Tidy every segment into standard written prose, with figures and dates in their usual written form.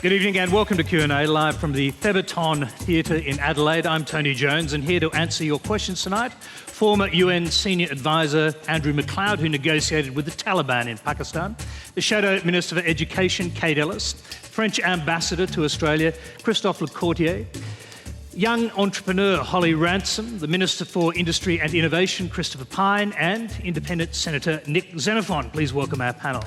Good evening and welcome to Q&A, live from the Theberton Theatre in Adelaide. I'm Tony Jones and here to answer your questions tonight, former UN Senior Advisor Andrew MacLeod, who negotiated with the Taliban in Pakistan, the Shadow Minister for Education, Kate Ellis, French Ambassador to Australia, Christophe Lecourtier, young entrepreneur Holly Ransom, the Minister for Industry and Innovation, Christopher Pyne, and Independent Senator Nick Xenophon. Please welcome our panel.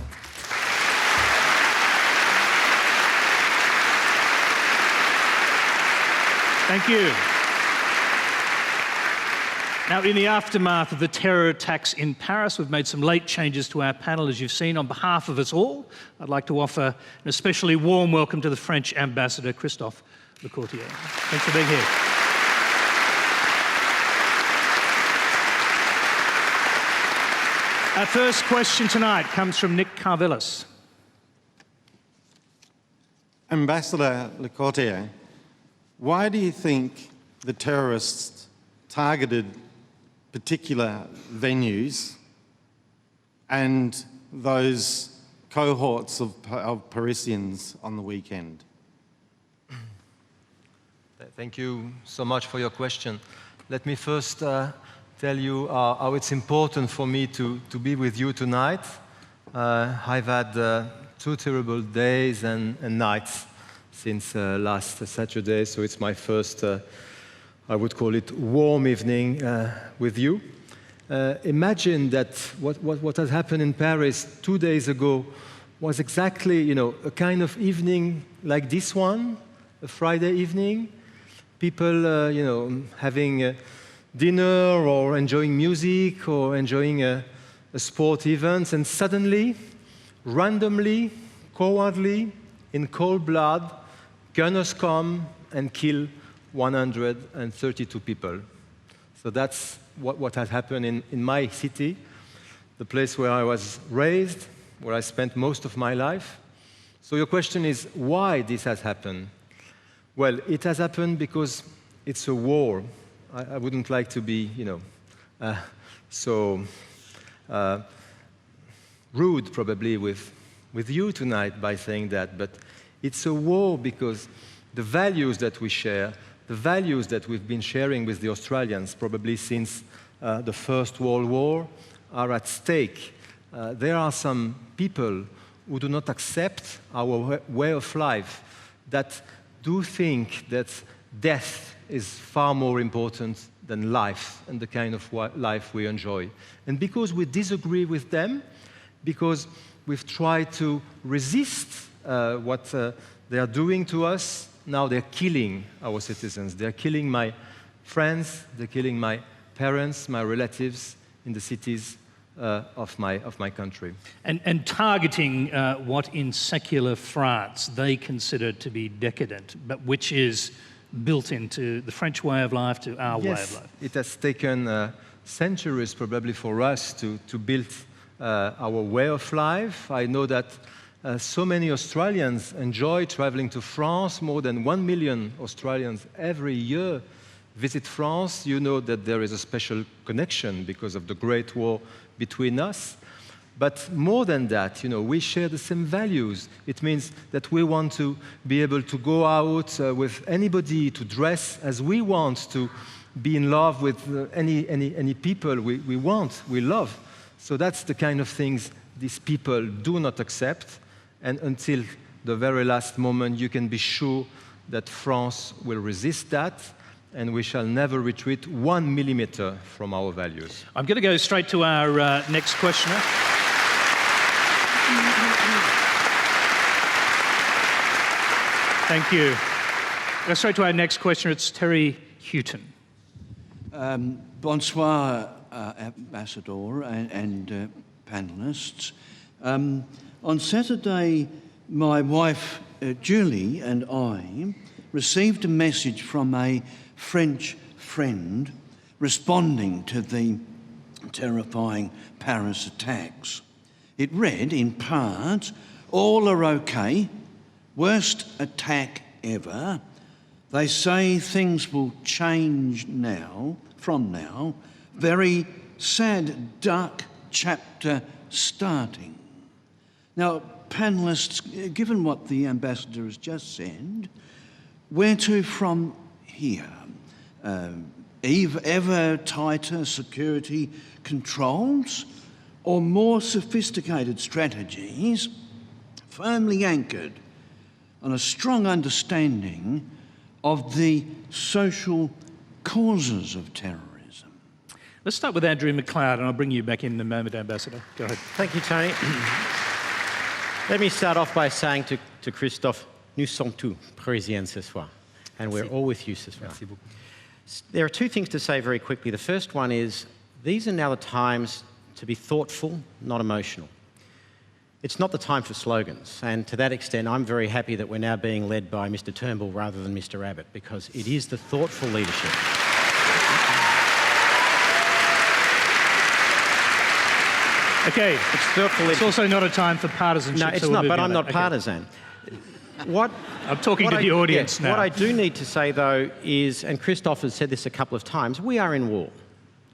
Thank you. Now, in the aftermath of the terror attacks in Paris, we've made some late changes to our panel, as you've seen. On behalf of us all, I'd like to offer an especially warm welcome to the French Ambassador, Christophe Lecourtier. Thanks for being here. Our first question tonight comes from Nick Carvelis. Ambassador Lecourtier, why do you think the terrorists targeted particular venues and those cohorts of Parisians on the weekend? Thank you so much for your question. Let me first tell you how it's important for me to be with you tonight. I've had 2 terrible days and nights since last Saturday, so it's my first, I would call it, warm evening with you. Imagine that what has happened in Paris 2 days ago was exactly, a kind of evening like this one, a Friday evening. People, having dinner or enjoying music or enjoying a sport event, and suddenly, randomly, cowardly, in cold blood, gunners come and kill 132 people. So that's what has happened in my city, the place where I was raised, where I spent most of my life. So your question is, why this has happened? Well, it has happened because it's a war. I wouldn't like to be, so rude probably with you tonight by saying that, but it's a war because the values that we share, the values that we've been sharing with the Australians probably since the First World War are at stake. There are some people who do not accept our way of life, that do think that death is far more important than life and the kind of life we enjoy. And because we disagree with them, because we've tried to resist what they are doing to us, now they're killing our citizens. They're killing my friends, they're killing my parents, my relatives in the cities of my country. And targeting what in secular France they consider to be decadent, but which is built into the French way of life, to our way of life. It has taken centuries probably for us to build our way of life. I know that so many Australians enjoy traveling to France. More than 1 million Australians every year visit France. You know that there is a special connection because of the Great War between us. But more than that, we share the same values. It means that we want to be able to go out with anybody, to dress as we want, to be in love with any people we want, we love. So that's the kind of things these people do not accept. And until the very last moment, you can be sure that France will resist that, and we shall never retreat 1 millimeter from our values. I'm going to go straight to our next questioner. Thank you. Go straight to our next questioner. It's Terry Houghton. Bonsoir, Ambassador and panellists. On Saturday, my wife, Julie, and I received a message from a French friend responding to the terrifying Paris attacks. It read, in part, "All are okay, worst attack ever. They say things will change now, from now. Very sad, dark chapter starting." Now, panellists, given what the ambassador has just said, where to from here? Ever tighter security controls or more sophisticated strategies firmly anchored on a strong understanding of the social causes of terrorism? Let's start with Andrew MacLeod, and I'll bring you back in a moment, Ambassador. Go ahead. Thank you, Tony. Let me start off by saying to Christophe, nous sommes tous Parisiens ce soir, and we're all with you ce soir. Merci beaucoup. There are two things to say very quickly. The first one is, these are now the times to be thoughtful, not emotional. It's not the time for slogans, and to that extent, I'm very happy that we're now being led by Mr. Turnbull rather than Mr. Abbott, because it is the thoughtful leadership. Okay, It's thoughtful it's leadership. also not a time for partisanship. No, it's so we'll not, move but on I'm not that. partisan. What I'm talking to the audience now. What I do need to say, though, is, and Christophe has said this a couple of times, we are in war.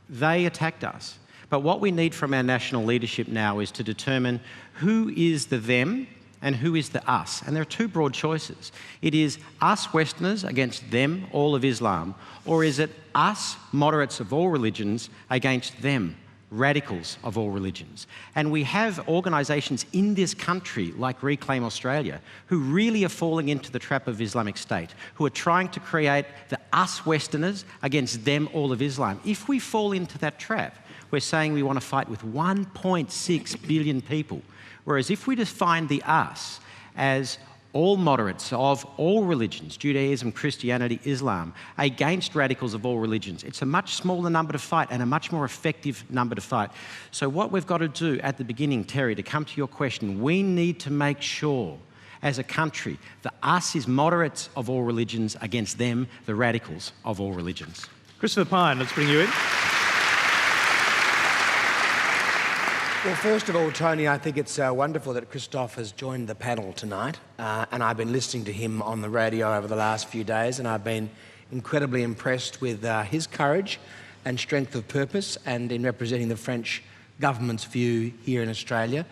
They attacked us. But what we need from our national leadership now is to determine who is the them and who is the us. And there are two broad choices. It is us Westerners against them, all of Islam, or is it us moderates of all religions against them, radicals of all religions. And we have organisations in this country, like Reclaim Australia, who really are falling into the trap of Islamic State, who are trying to create the us Westerners against them, all of Islam. If we fall into that trap, we're saying we want to fight with 1.6 billion people. Whereas if we define the us as all moderates of all religions, Judaism, Christianity, Islam, against radicals of all religions, it's a much smaller number to fight and a much more effective number to fight. So what we've got to do at the beginning, Terry, to come to your question, we need to make sure as a country the us is moderates of all religions against them, the radicals of all religions. Christopher Pyne, let's bring you in. Well, first of all, Tony, I think it's wonderful that Christophe has joined the panel tonight, and I've been listening to him on the radio over the last few days, and I've been incredibly impressed with his courage and strength of purpose and in representing the French government's view here in Australia.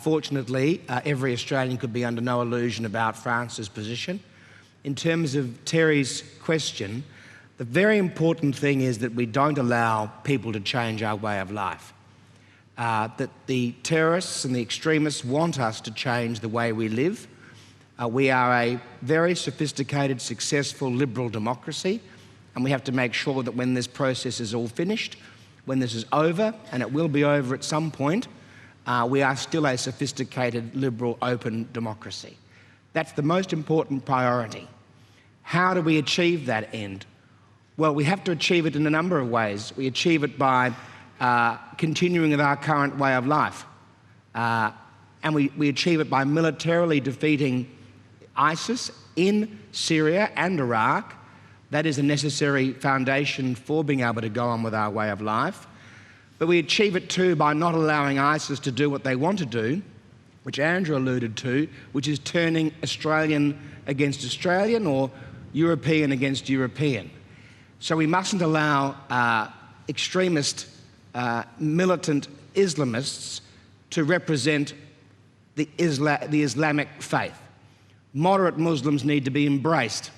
Fortunately, every Australian could be under no illusion about France's position. In terms of Terry's question, the very important thing is that we don't allow people to change our way of life. That the terrorists and the extremists want us to change the way we live. We are a very sophisticated, successful, liberal democracy, and we have to make sure that when this process is all finished, when this is over, and it will be over at some point, we are still a sophisticated, liberal, open democracy. That's the most important priority. How do we achieve that end? Well, we have to achieve it in a number of ways. We achieve it by continuing with our current way of life. And we achieve it by militarily defeating ISIS in Syria and Iraq. That is a necessary foundation for being able to go on with our way of life. But we achieve it too by not allowing ISIS to do what they want to do, which Andrew alluded to, which is turning Australian against Australian or European against European. So we mustn't allow extremist militant Islamists to represent the Islamic faith. Moderate Muslims need to be embraced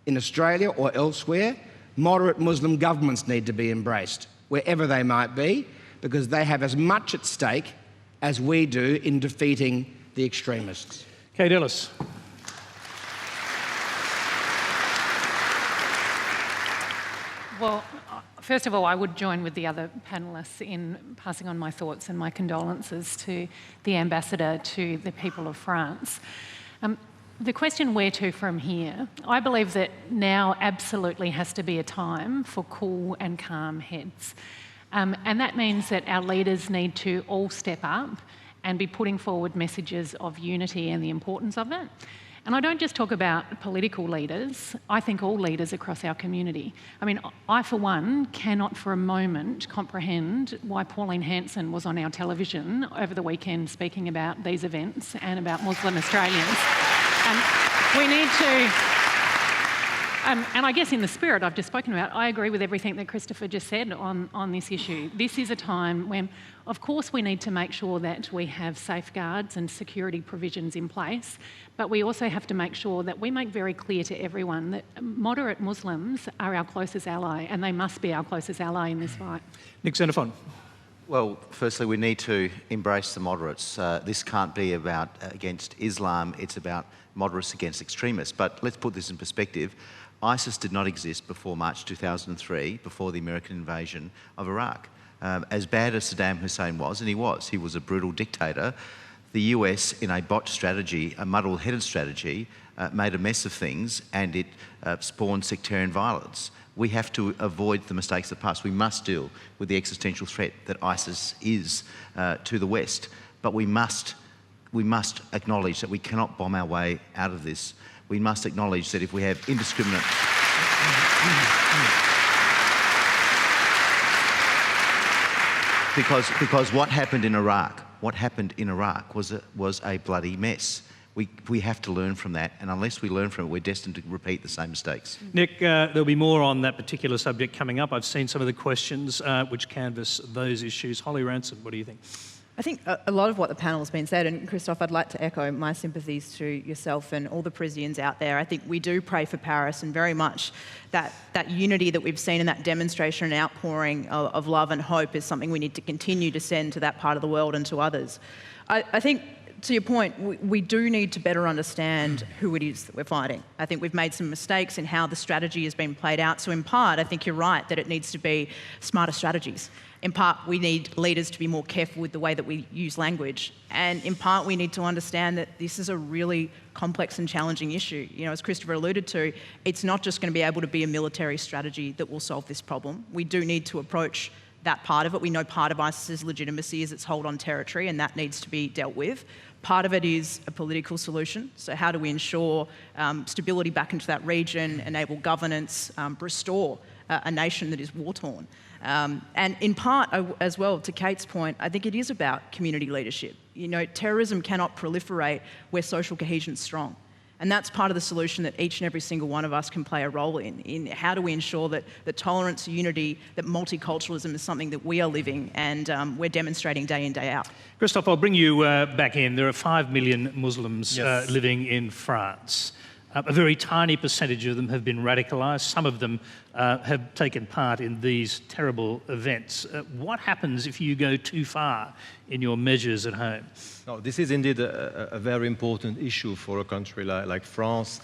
in Australia or elsewhere. Moderate Muslim governments need to be embraced wherever they might be, because they have as much at stake as we do in defeating the extremists. Kate Ellis. Well, first of all, I would join with the other panellists in passing on my thoughts and my condolences to the ambassador, to the people of France. The question, where to from here, I believe that now absolutely has to be a time for cool and calm heads. And that means that our leaders need to all step up and be putting forward messages of unity and the importance of it. And I don't just talk about political leaders, I think all leaders across our community. I mean, I for one cannot for a moment comprehend why Pauline Hanson was on our television over the weekend speaking about these events and about Muslim Australians. We need And I guess in the spirit I've just spoken about, I agree with everything that Christopher just said on this issue. This is a time when, of course, we need to make sure that we have safeguards and security provisions in place, but we also have to make sure that we make very clear to everyone that moderate Muslims are our closest ally, and they must be our closest ally in this fight. Nick Xenophon. Well, firstly, we need to embrace the moderates. This can't be about against Islam, it's about moderates against extremists. But let's put this in perspective. ISIS did not exist before March 2003, before the American invasion of Iraq. As bad as Saddam Hussein was, and he was a brutal dictator, the US, in a botched strategy, a muddle-headed strategy, made a mess of things, and it spawned sectarian violence. We have to avoid the mistakes of the past. We must deal with the existential threat that ISIS is to the West. But we must acknowledge that we cannot bomb our way out of this. We must acknowledge that if we have indiscriminate... because what happened in Iraq was a bloody mess. We have to learn from that, and unless we learn from it, we're destined to repeat the same mistakes. Nick, there'll be more on that particular subject coming up. I've seen some of the questions which canvass those issues. Holly Ransom, what do you think? I think a lot of what the panel has been said, and Christophe, I'd like to echo my sympathies to yourself and all the Parisians out there. I think we do pray for Paris, and very much that unity that we've seen in that demonstration and outpouring of love and hope is something we need to continue to send to that part of the world and to others. I think, to your point, we do need to better understand who it is that we're fighting. I think we've made some mistakes in how the strategy has been played out. So in part, I think you're right that it needs to be smarter strategies. In part, we need leaders to be more careful with the way that we use language. And in part, we need to understand that this is a really complex and challenging issue. You know, as Christopher alluded to, it's not just going to be able to be a military strategy that will solve this problem. We do need to approach that part of it. We know part of ISIS's legitimacy is its hold on territory, and that needs to be dealt with. Part of it is a political solution. So how do we ensure stability back into that region, enable governance, restore a nation that is war-torn? And in part, as well, to Kate's point, I think it is about community leadership. You know, terrorism cannot proliferate where social cohesion is strong. And that's part of the solution that each and every single one of us can play a role in how do we ensure that tolerance, unity, that multiculturalism is something that we are living and we're demonstrating day in, day out. Christophe, I'll bring you back in. There are 5 million Muslims living in France. A very tiny percentage of them have been radicalised. Some of them have taken part in these terrible events. What happens if you go too far in your measures at home? No, this is indeed a very important issue for a country like France,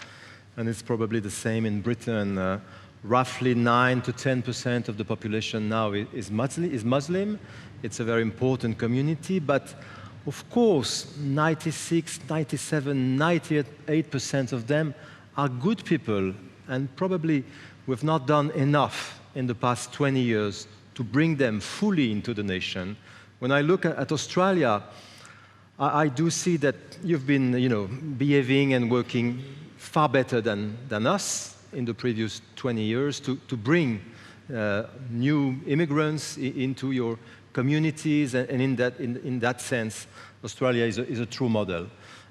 and it's probably the same in Britain. Roughly 9 to 10% of the population now is Muslim. It's a very important community, but of course, 96, 97, 98% of them are good people, and probably we've not done enough in the past 20 years to bring them fully into the nation. When I look at Australia, I do see that you've been, behaving and working far better than us in the previous 20 years to bring new immigrants into your communities, and in that sense, Australia is a true model.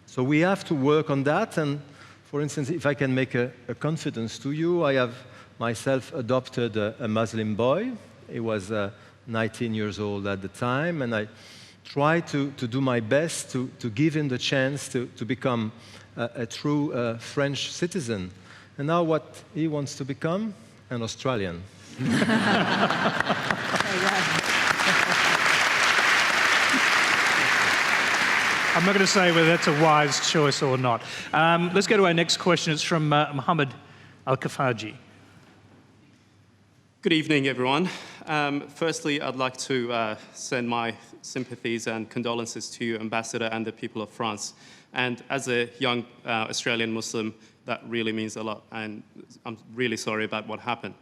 So we have to work on that, and for instance, if I can make a confidence to you, I have myself adopted a Muslim boy. He was 19 years old at the time, and I try to do my best to give him the chance to become a true French citizen. And now what he wants to become? An Australian. I'm not going to say whether that's a wise choice or not. Let's go to our next question. It's from Mohammed Al-Kafaji. Good evening, everyone. Firstly, I'd like to send my sympathies and condolences to you, Ambassador, and the people of France. And as a young Australian Muslim, that really means a lot, and I'm really sorry about what happened.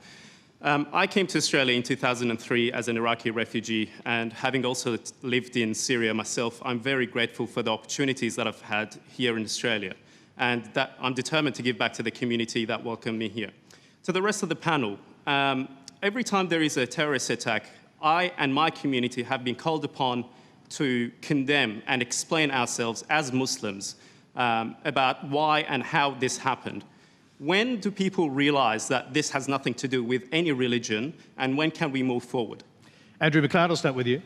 I came to Australia in 2003 as an Iraqi refugee, and having also lived in Syria myself, I'm very grateful for the opportunities that I've had here in Australia, and that I'm determined to give back to the community that welcomed me here. To the rest of the panel, every time there is a terrorist attack, I and my community have been called upon to condemn and explain ourselves as Muslims about why and how this happened. When do people realize that this has nothing to do with any religion, and when can we move forward? Andrew MacLeod, I'll start with you.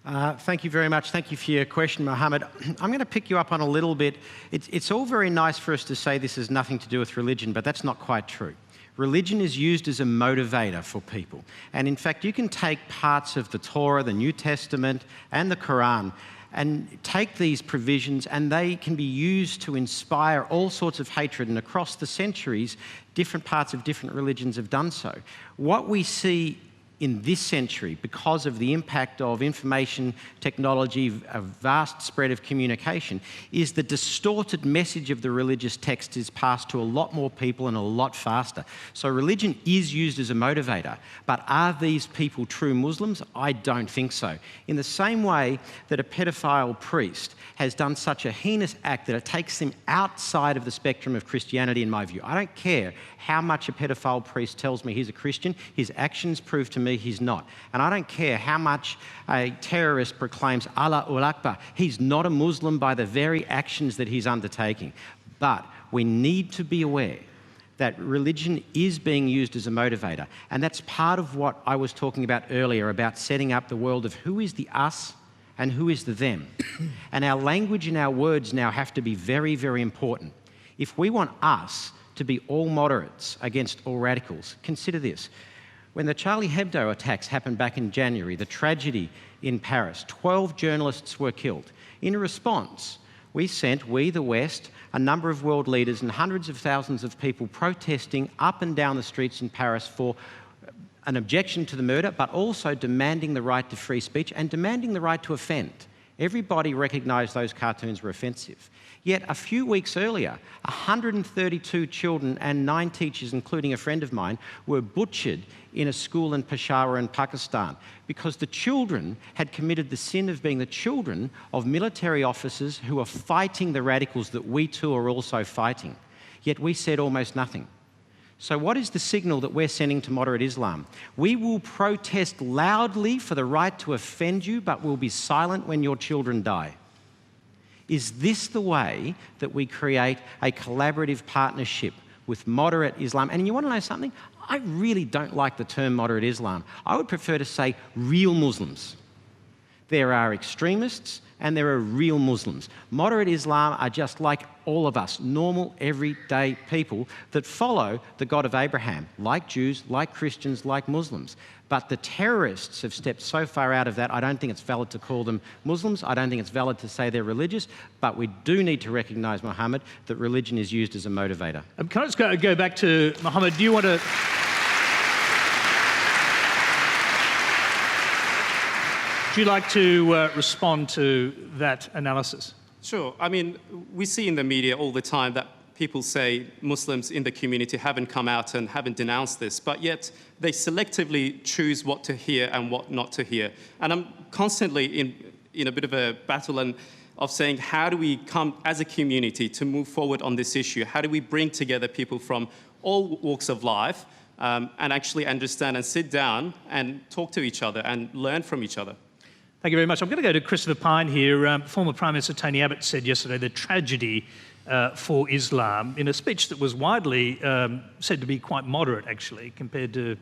Thank you very much. Thank you for your question, Mohammed. I'm going to pick you up on a little bit. It's all very nice for us to say this has nothing to do with religion, but that's not quite true. Religion is used as a motivator for people. And in fact, you can take parts of the Torah, the New Testament, and the Quran, and take these provisions, and they can be used to inspire all sorts of hatred. And across the centuries, different parts of different religions have done so. What we see in this century, because of the impact of information technology, a vast spread of communication, is the distorted message of the religious text is passed to a lot more people and a lot faster. So religion is used as a motivator, but are these people true Muslims? I don't think so. In the same way that a pedophile priest has done such a heinous act that it takes him outside of the spectrum of Christianity, in my view. I don't care how much a pedophile priest tells me he's a Christian, his actions prove to me he's not. And I don't care how much a terrorist proclaims Allahu Akbar, he's not a Muslim by the very actions that he's undertaking. But we need to be aware that religion is being used as a motivator. And that's part of what I was talking about earlier, about setting up the world of who is the us and who is the them. And our language and our words now have to be very, very important. If we want us to be all moderates against all radicals, consider this. When the Charlie Hebdo attacks happened back in January, the tragedy in Paris, 12 journalists were killed. In response, we, the West, a number of world leaders and hundreds of thousands of people protesting up and down the streets in Paris for an objection to the murder, but also demanding the right to free speech and demanding the right to offend. Everybody recognised those cartoons were offensive. Yet a few weeks earlier, 132 children and 9 teachers, including a friend of mine, were butchered in a school in Peshawar in Pakistan because the children had committed the sin of being the children of military officers who are fighting the radicals that we too are also fighting. Yet we said almost nothing. So what is the signal that we're sending to moderate Islam? We will protest loudly for the right to offend you, but we'll be silent when your children die. Is this the way that we create a collaborative partnership with moderate Islam? And you want to know something? I really don't like the term moderate Islam. I would prefer to say real Muslims. There are extremists and there are real Muslims. Moderate Islam are just like all of us, normal, everyday people that follow the God of Abraham, like Jews, like Christians, like Muslims. But the terrorists have stepped so far out of that, I don't think it's valid to call them Muslims. I don't think it's valid to say they're religious. But we do need to recognise, Mohammed, that religion is used as a motivator. Can I just go back to Mohammed? Do you want to... Would you like to respond to that analysis? Sure. I mean, we see in the media all the time that people say Muslims in the community haven't come out and haven't denounced this, but yet they selectively choose what to hear and what not to hear. And I'm constantly in a bit of a battle of saying, how do we come as a community to move forward on this issue? How do we bring together people from all walks of life and actually understand and sit down and talk to each other and learn from each other? Thank you very much. I'm going to go to Christopher Pyne here. Former Prime Minister Tony Abbott said yesterday the tragedy for Islam in a speech that was widely said to be quite moderate, actually, compared to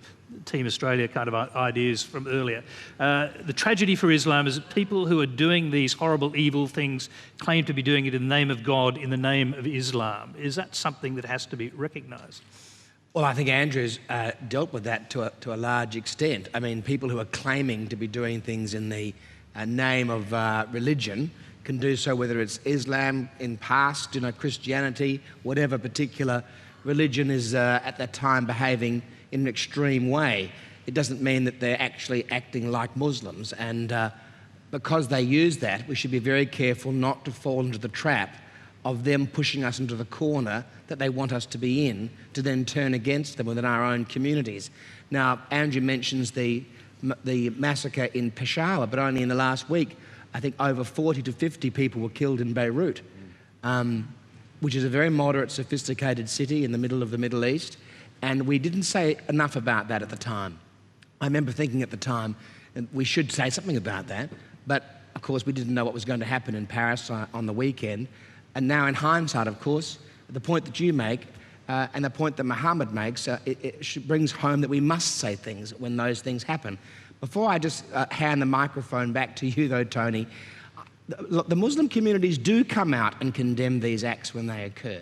Team Australia kind of ideas from earlier. The tragedy for Islam is that people who are doing these horrible, evil things claim to be doing it in the name of God, in the name of Islam. Is that something that has to be recognised? Well, I think Andrew's dealt with that to a large extent. I mean, people who are claiming to be doing things in the name of religion can do so whether it's Islam in past, Christianity, whatever particular religion is at that time behaving in an extreme way. It doesn't mean that they're actually acting like Muslims. And because they use that, we should be very careful not to fall into the trap of them pushing us into the corner that they want us to be in, to then turn against them within our own communities. Now, Andrew mentions the massacre in Peshawar, but only in the last week, I think over 40 to 50 people were killed in Beirut, which is a very moderate, sophisticated city in the middle of the Middle East, and we didn't say enough about that at the time. I remember thinking at the time, we should say something about that, but of course we didn't know what was going to happen in Paris on the weekend. And now in hindsight, of course, the point that you make, and the point that Muhammad makes, brings home that we must say things when those things happen. Before I just hand the microphone back to you, though, Tony, the Muslim communities do come out and condemn these acts when they occur.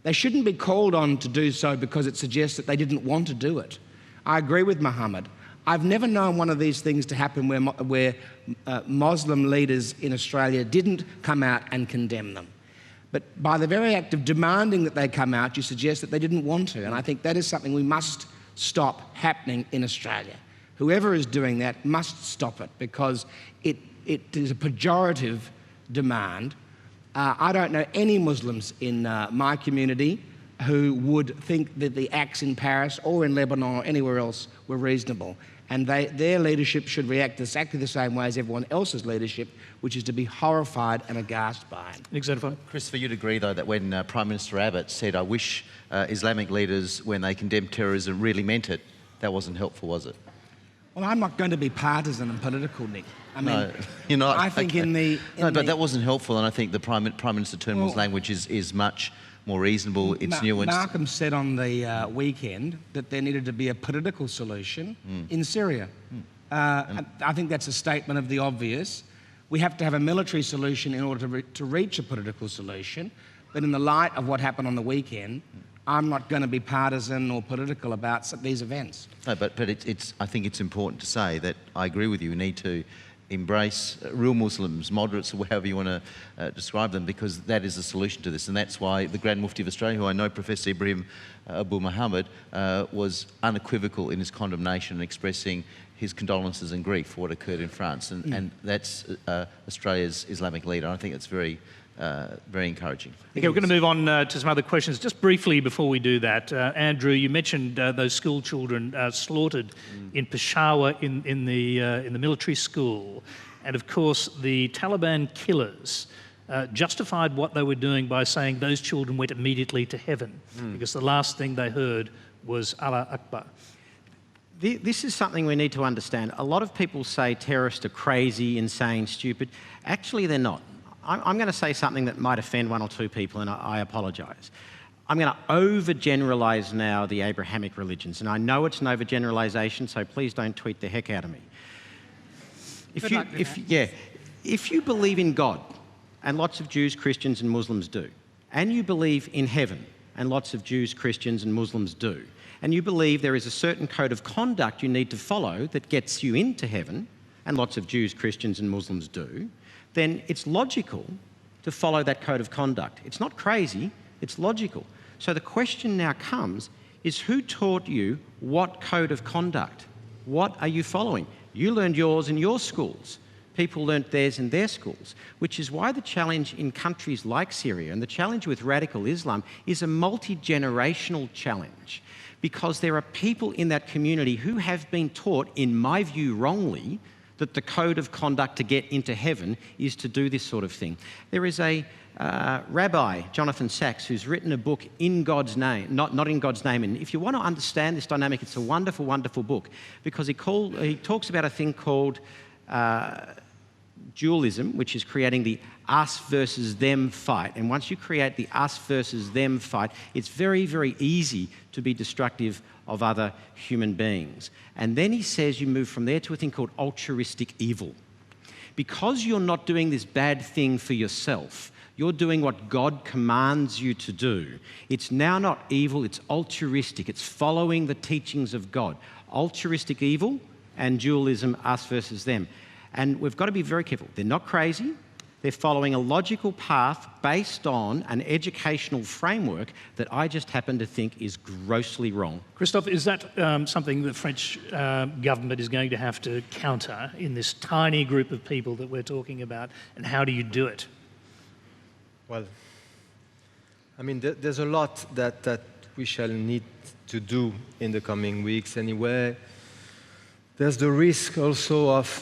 They shouldn't be called on to do so because it suggests that they didn't want to do it. I agree with Muhammad. I've never known one of these things to happen where Muslim leaders in Australia didn't come out and condemn them. But by the very act of demanding that they come out, you suggest that they didn't want to. And I think that is something we must stop happening in Australia. Whoever is doing that must stop it, because it is a pejorative demand. I don't know any Muslims in my community who would think that the acts in Paris or in Lebanon or anywhere else were reasonable. And their leadership should react exactly the same way as everyone else's leadership, which is to be horrified and aghast by it. Xenophon. Christopher, you'd agree, though, that when Prime Minister Abbott said, I wish Islamic leaders, when they condemned terrorism, really meant it, that wasn't helpful, was it? Well, I'm not going to be partisan and political, Nick. I mean, no, you're not. I think okay. But that wasn't helpful, and I think the Prime Minister Turnbull's language is much more reasonable. It's nuanced. Malcolm said on the weekend that there needed to be a political solution in Syria. I think that's a statement of the obvious. We have to have a military solution in order to reach a political solution. But in the light of what happened on the weekend, I'm not going to be partisan or political about these events. No, but I think it's important to say that I agree with you. We need to embrace real Muslims, moderates, or however you want to describe them, because that is the solution to this. And that's why the Grand Mufti of Australia, who I know, Professor Ibrahim Abu Muhammad, was unequivocal in his condemnation and expressing his condolences and grief for what occurred in France. And that's Australia's Islamic leader. I think it's very encouraging. Okay, we're going to move on to some other questions. Just briefly before we do that, Andrew, you mentioned those school children slaughtered in Peshawar in the military school, and of course the Taliban killers justified what they were doing by saying those children went immediately to heaven because the last thing they heard was Allah Akbar. This is something we need to understand. A lot of people say terrorists are crazy, insane, stupid. Actually, they're not. I'm going to say something that might offend one or two people, and I apologise. I'm going to overgeneralise now the Abrahamic religions, and I know it's an overgeneralisation, so please don't tweet the heck out of me. If you believe in God, and lots of Jews, Christians and Muslims do, and you believe in heaven, and lots of Jews, Christians and Muslims do, and you believe there is a certain code of conduct you need to follow that gets you into heaven, and lots of Jews, Christians and Muslims do, then it's logical to follow that code of conduct. It's not crazy, it's logical. So the question now comes is, who taught you what code of conduct? What are you following? You learned yours in your schools. People learnt theirs in their schools, which is why the challenge in countries like Syria and the challenge with radical Islam is a multi-generational challenge, because there are people in that community who have been taught, in my view wrongly, that the code of conduct to get into heaven is to do this sort of thing. There is a rabbi, Jonathan Sachs, who's written a book in God's name, not in God's name. And if you want to understand this dynamic, it's a wonderful, wonderful book, because he talks about a thing called dualism, which is creating the us versus them fight. And once you create the us versus them fight, it's very, very easy to be destructive of other human beings. And then he says you move from there to a thing called altruistic evil. Because you're not doing this bad thing for yourself, you're doing what God commands you to do. It's now not evil, it's altruistic. It's following the teachings of God. Altruistic evil and dualism, us versus them. And we've got to be very careful. They're not crazy. They're following a logical path based on an educational framework that I just happen to think is grossly wrong. Christophe, is that something the French government is going to have to counter in this tiny group of people that we're talking about, and how do you do it? Well, I mean, there's a lot that we shall need to do in the coming weeks anyway. There's the risk also of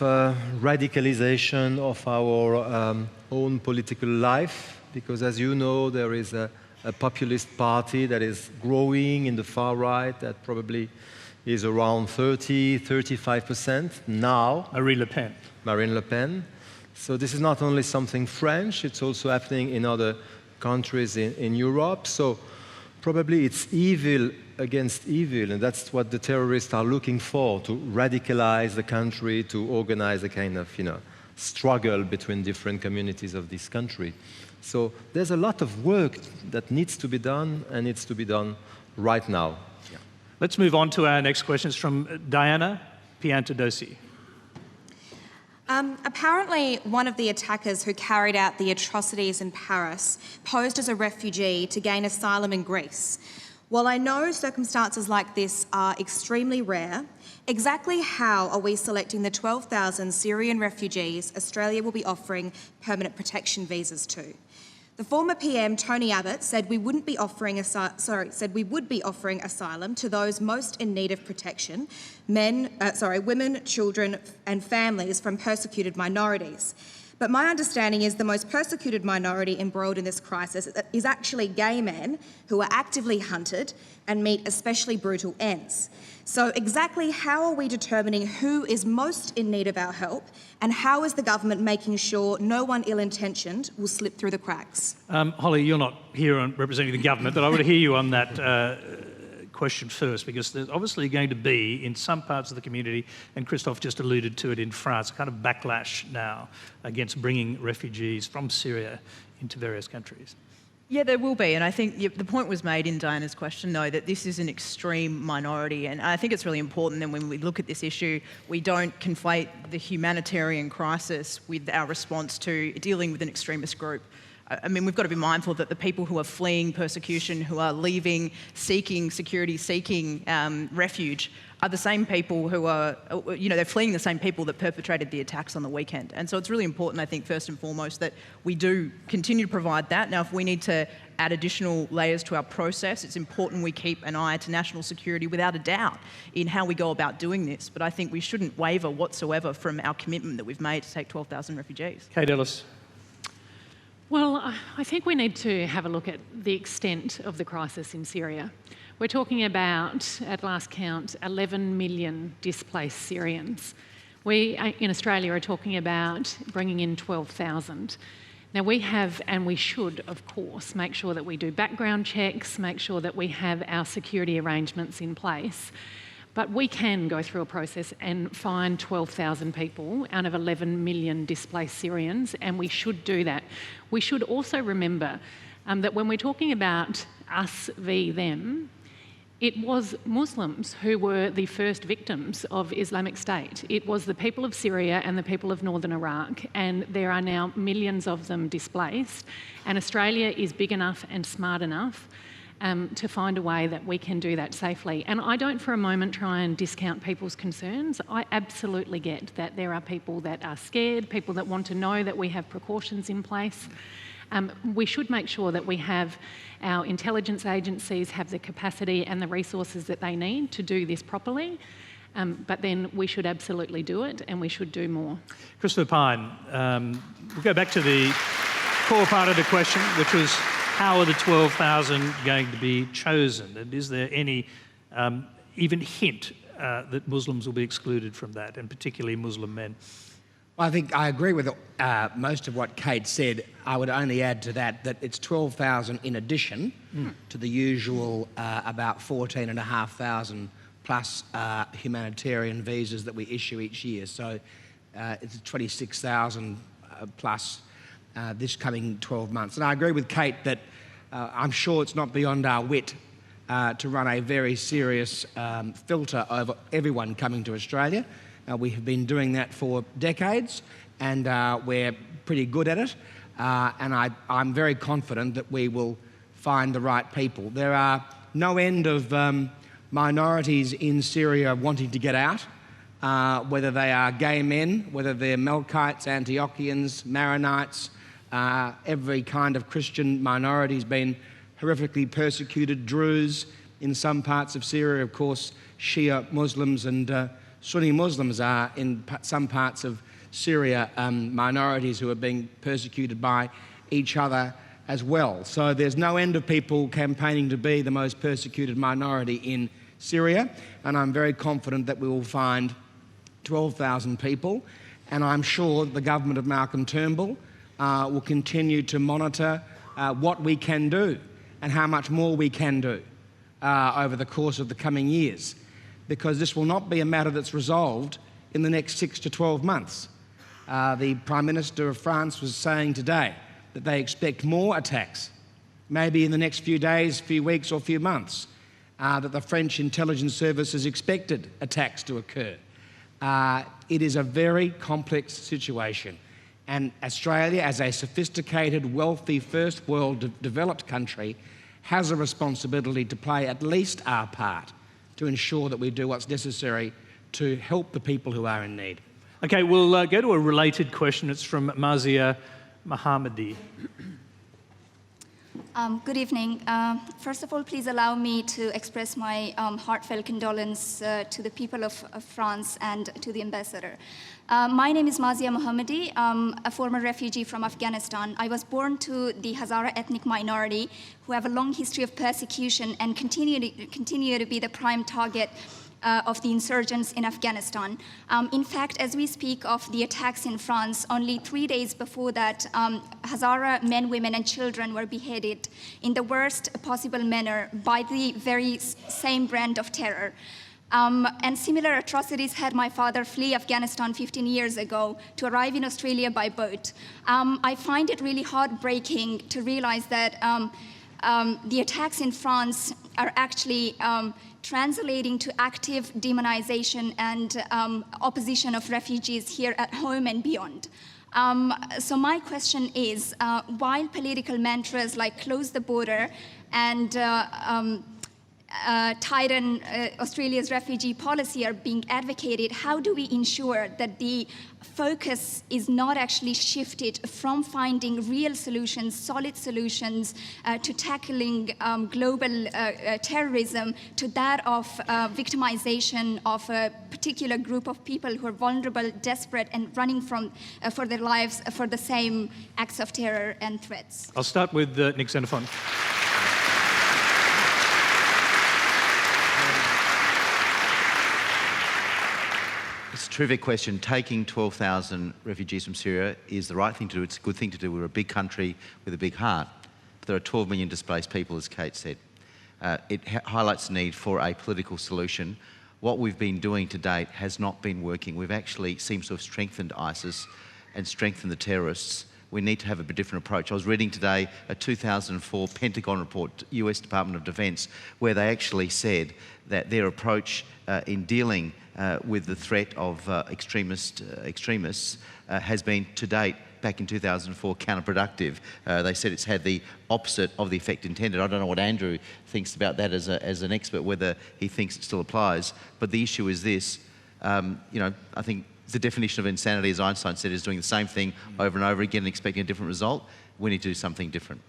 radicalization of our own political life, because as you know, there is a populist party that is growing in the far right that probably is around 35% now. Marine Le Pen. Marine Le Pen. So this is not only something French, it's also happening in other countries in Europe. So probably it's evil against evil, and that's what the terrorists are looking for, to radicalize the country, to organize a kind of, struggle between different communities of this country. So there's a lot of work that needs to be done, and needs to be done right now. Yeah. Let's move on to our next question. It's from Diana Piantadosi. Apparently, one of the attackers who carried out the atrocities in Paris posed as a refugee to gain asylum in Greece. While I know circumstances like this are extremely rare, exactly how are we selecting the 12,000 Syrian refugees Australia will be offering permanent protection visas to? The former PM Tony Abbott said we would be offering asylum to those most in need of protection, women, children, and families from persecuted minorities. But my understanding is the most persecuted minority embroiled in this crisis is actually gay men who are actively hunted and meet especially brutal ends. So exactly how are we determining who is most in need of our help, and how is the government making sure no one ill-intentioned will slip through the cracks? Holly, you're not here representing the government, but I want to hear you on that question first, because there's obviously going to be, in some parts of the community, and Christophe just alluded to it in France, a kind of backlash now against bringing refugees from Syria into various countries. Yeah, there will be, and I think the point was made in Diana's question, though, that this is an extreme minority, and I think it's really important that when we look at this issue, we don't conflate the humanitarian crisis with our response to dealing with an extremist group. I mean, we've got to be mindful that the people who are fleeing persecution, who are leaving, seeking security, seeking refuge, are the same people who are, they're fleeing the same people that perpetrated the attacks on the weekend. And so it's really important, I think, first and foremost, that we do continue to provide that. Now, if we need to add additional layers to our process, it's important we keep an eye to national security without a doubt in how we go about doing this. But I think we shouldn't waver whatsoever from our commitment that we've made to take 12,000 refugees. Kate Ellis. Well, I think we need to have a look at the extent of the crisis in Syria. We're talking about, at last count, 11 million displaced Syrians. We in Australia are talking about bringing in 12,000. Now we have, and we should, of course, make sure that we do background checks, make sure that we have our security arrangements in place. But we can go through a process and find 12,000 people out of 11 million displaced Syrians, and we should do that. We should also remember that when we're talking about us v them, it was Muslims who were the first victims of Islamic State. It was the people of Syria and the people of northern Iraq, and there are now millions of them displaced. And Australia is big enough and smart enough to find a way that we can do that safely. And I don't for a moment try and discount people's concerns. I absolutely get that there are people that are scared, people that want to know that we have precautions in place. We should make sure that we have our intelligence agencies have the capacity and the resources that they need to do this properly. But then we should absolutely do it, and we should do more. Christophe Pyne, we'll go back to the core part of the question, which was how are the 12,000 going to be chosen? And is there any even hint that Muslims will be excluded from that, and particularly Muslim men? Well, I think I agree with most of what Kate said. I would only add to that it's 12,000 in addition to the usual about 14,500 plus humanitarian visas that we issue each year. So it's 26,000 plus this coming 12 months. And I agree with Kate that I'm sure it's not beyond our wit to run a very serious filter over everyone coming to Australia. We have been doing that for decades, and we're pretty good at it. And I'm very confident that we will find the right people. There are no end of minorities in Syria wanting to get out, whether they are gay men, whether they're Melkites, Antiochians, Maronites, every kind of Christian minority has been horrifically persecuted. Druze in some parts of Syria, of course, Shia Muslims and Sunni Muslims are in some parts of Syria minorities who are being persecuted by each other as well. So there's no end of people campaigning to be the most persecuted minority in Syria, and I'm very confident that we will find 12,000 people, and I'm sure the government of Malcolm Turnbull will continue to monitor what we can do. and how much more we can do over the course of the coming years, because this will not be a matter that's resolved in the next 6 to 12 months. The Prime Minister of France was saying today that they expect more attacks, maybe in the next few days, few weeks or few months, that the French intelligence services expected attacks to occur. It is a very complex situation, and Australia, as a sophisticated, wealthy, first world developed country, has a responsibility to play at least our part to ensure that we do what's necessary to help the people who are in need. Okay, we'll go to a related question. It's from Mazia Mohammadi. Good evening. First of all, please allow me to express my heartfelt condolence to the people of France and to the ambassador. My name is Mazia Mohammadi. I'm a former refugee from Afghanistan. I was born to the Hazara ethnic minority who have a long history of persecution and continue to be the prime target of the insurgents in Afghanistan. In fact, as we speak of the attacks in France, only 3 days before that, Hazara men, women, and children were beheaded in the worst possible manner by the very same brand of terror. And similar atrocities had my father flee Afghanistan 15 years ago to arrive in Australia by boat. I find it really heartbreaking to realize that the attacks in France are actually translating to active demonization and opposition of refugees here at home and beyond. So my question is, while political mantras like close the border and tighten Australia's refugee policy are being advocated, how do we ensure that the focus is not actually shifted from finding real solutions, solid solutions to tackling global terrorism to that of victimization of a particular group of people who are vulnerable, desperate, and running for their lives for the same acts of terror and threats? I'll start with Nick Xenophon. It's a terrific question. Taking 12,000 refugees from Syria is the right thing to do. It's a good thing to do. We're a big country with a big heart. But there are 12 million displaced people, as Kate said. It highlights the need for a political solution. What we've been doing to date has not been working. We've actually seems to have strengthened ISIS and strengthened the terrorists. We need to have a different approach. I was reading today a 2004 Pentagon report, US Department of Defense, where they actually said that their approach in dealing with the threat of extremists has been, to date, back in 2004, counterproductive. They said it's had the opposite of the effect intended. I don't know what Andrew thinks about that as an expert, whether he thinks it still applies. But the issue is this, I think the definition of insanity, as Einstein said, is doing the same thing over and over again and expecting a different result. We need to do something different.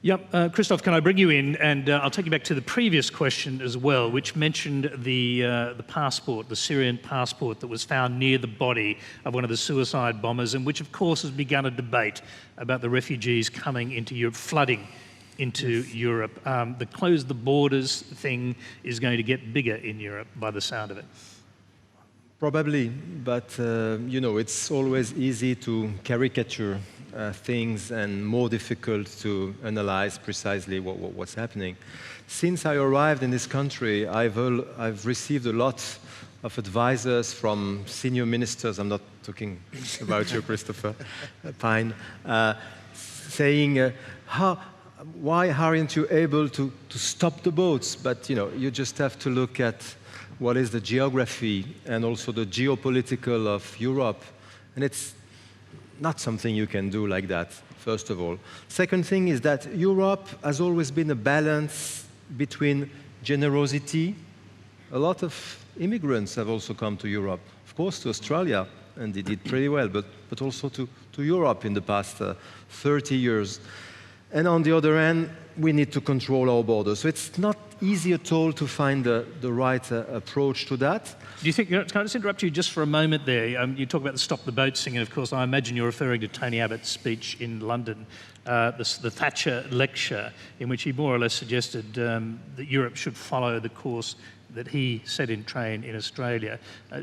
Yep, Christophe, can I bring you in? And I'll take you back to the previous question as well, which mentioned the passport, the Syrian passport that was found near the body of one of the suicide bombers, and which, of course, has begun a debate about the refugees coming into Europe, flooding into Europe. The close the borders thing is going to get bigger in Europe by the sound of it. Probably, but it's always easy to caricature things and more difficult to analyze precisely what's happening. Since I arrived in this country, I've received a lot of advisors from senior ministers. I'm not talking about you, Christopher, Pyne, saying, why aren't you able to stop the boats? But you just have to look at what is the geography and also the geopolitical of Europe, and it's not something you can do like that, first of all. Second thing is that Europe has always been a balance between generosity. A lot of immigrants have also come to Europe, of course to Australia, and they did pretty well, but also to Europe in the past 30 years. And on the other hand, we need to control our borders. So it's not easy at all to find the right approach to that. Do you think, can I just interrupt you just for a moment there? You talk about the Stop the Boat singing, of course, I imagine you're referring to Tony Abbott's speech in London, the Thatcher lecture, in which he more or less suggested that Europe should follow the course that he set in train in Australia.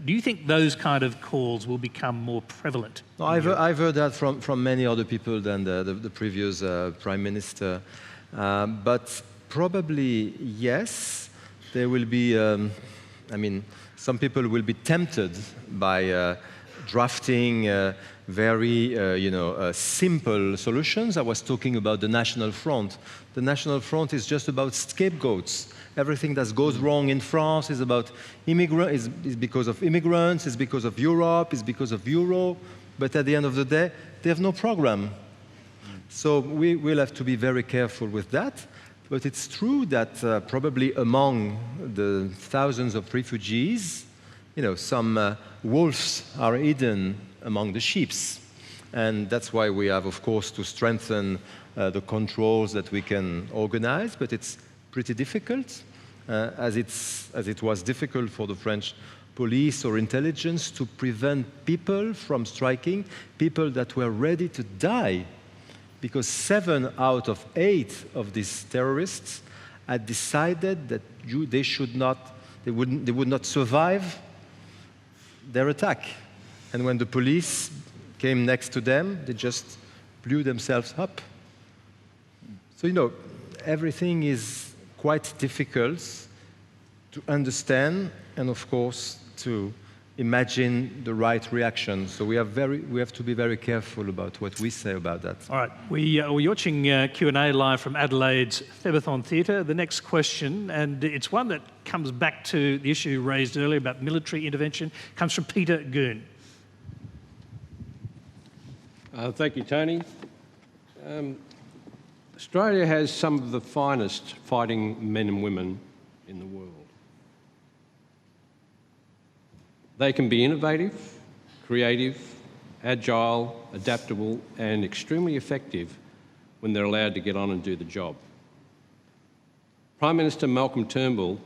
Do you think those kind of calls will become more prevalent? No, I've heard that from many other people than the previous Prime Minister. But probably, yes, there will be, some people will be tempted by drafting very, simple solutions. I was talking about the National Front. The National Front is just about scapegoats. Everything that goes wrong in France is about is because of immigrants, is because of Europe, is because of Euro. But at the end of the day, they have no program. So we will have to be very careful with that. But it's true that probably among the thousands of refugees, some wolves are hidden among the sheep. And that's why we have, of course, to strengthen the controls that we can organize. But it's pretty difficult, as it was difficult for the French police or intelligence to prevent people from striking, people that were ready to die, because 7 out of 8 of these terrorists had decided that they would not survive their attack. And when the police came next to them, they just blew themselves up. So, everything is quite difficult to understand and, of course, to imagine the right reaction. So we have to be very careful about what we say about that. All right. We're watching Q&A live from Adelaide's Thebathon Theatre. The next question, and it's one that comes back to the issue raised earlier about military intervention, comes from Peter Goon. Thank you, Tony. Australia has some of the finest fighting men and women in the world. They can be innovative, creative, agile, adaptable, and extremely effective when they're allowed to get on and do the job. Prime Minister Malcolm Turnbull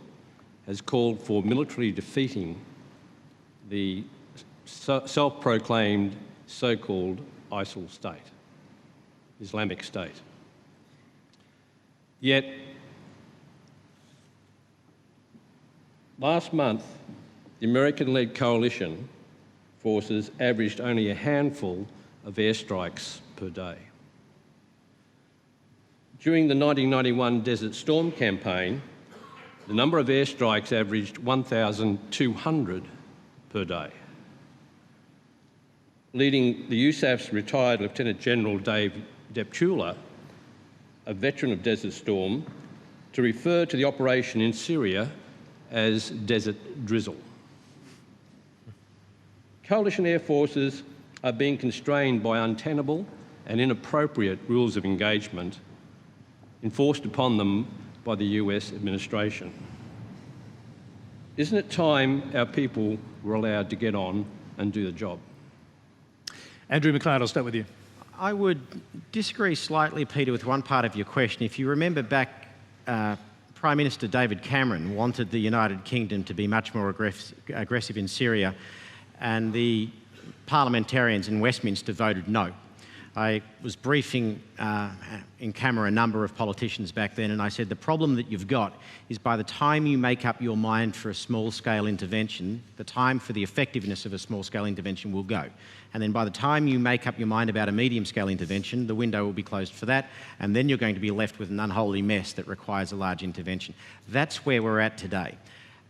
has called for militarily defeating the self-proclaimed so-called ISIL state, Islamic State. Yet, last month, the American-led coalition forces averaged only a handful of airstrikes per day. During the 1991 Desert Storm campaign, the number of airstrikes averaged 1,200 per day, leading the USAF's retired Lieutenant General Dave Deptula, a veteran of Desert Storm, to refer to the operation in Syria as Desert Drizzle. Coalition air forces are being constrained by untenable and inappropriate rules of engagement enforced upon them by the US administration. Isn't it time our people were allowed to get on and do the job? Andrew MacLeod, I'll start with you. I would disagree slightly, Peter, with one part of your question. If you remember back, Prime Minister David Cameron wanted the United Kingdom to be much more aggressive in Syria, and the parliamentarians in Westminster voted no. I was briefing in camera a number of politicians back then, and I said, the problem that you've got is by the time you make up your mind for a small-scale intervention, the time for the effectiveness of a small-scale intervention will go. And then by the time you make up your mind about a medium-scale intervention, the window will be closed for that, and then you're going to be left with an unholy mess that requires a large intervention. That's where we're at today.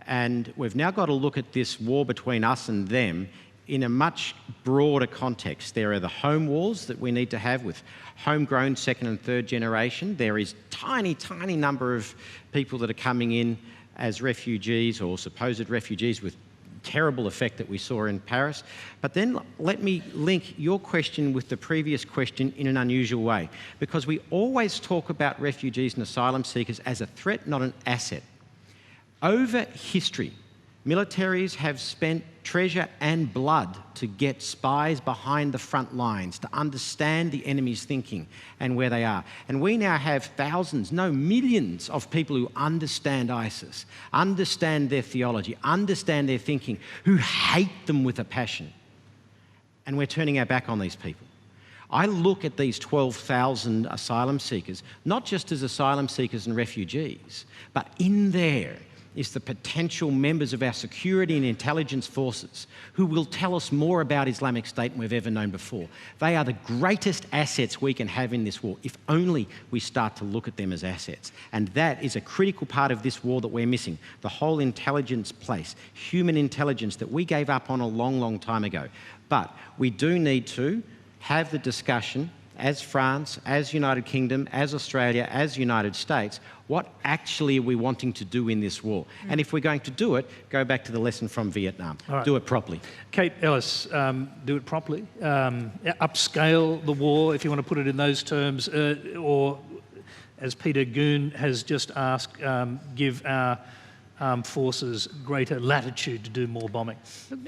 And we've now got to look at this war between us and them in a much broader context. There are the home wars that we need to have with homegrown second and third generation. There is tiny number of people that are coming in as refugees or supposed refugees with terrible effect that we saw in Paris. But then let me link your question with the previous question in an unusual way, because we always talk about refugees and asylum seekers as a threat, not an asset. Over history, militaries have spent treasure and blood to get spies behind the front lines, to understand the enemy's thinking and where they are. And we now have thousands, no, millions of people who understand ISIS, understand their theology, understand their thinking, who hate them with a passion. And we're turning our back on these people. I look at these 12,000 asylum seekers, not just as asylum seekers and refugees, but in there is the potential members of our security and intelligence forces who will tell us more about Islamic State than we've ever known before. They are the greatest assets we can have in this war, if only we start to look at them as assets. And that is a critical part of this war that we're missing. The whole intelligence place, human intelligence that we gave up on a long, long time ago. But we do need to have the discussion as France, as United Kingdom, as Australia, as United States, what actually are we wanting to do in this war? And if we're going to do it, go back to the lesson from Vietnam. All right. Do it properly. Kate Ellis, do it properly. Upscale the war, if you want to put it in those terms, or, as Peter Goon has just asked, give our armed forces greater latitude to do more bombing?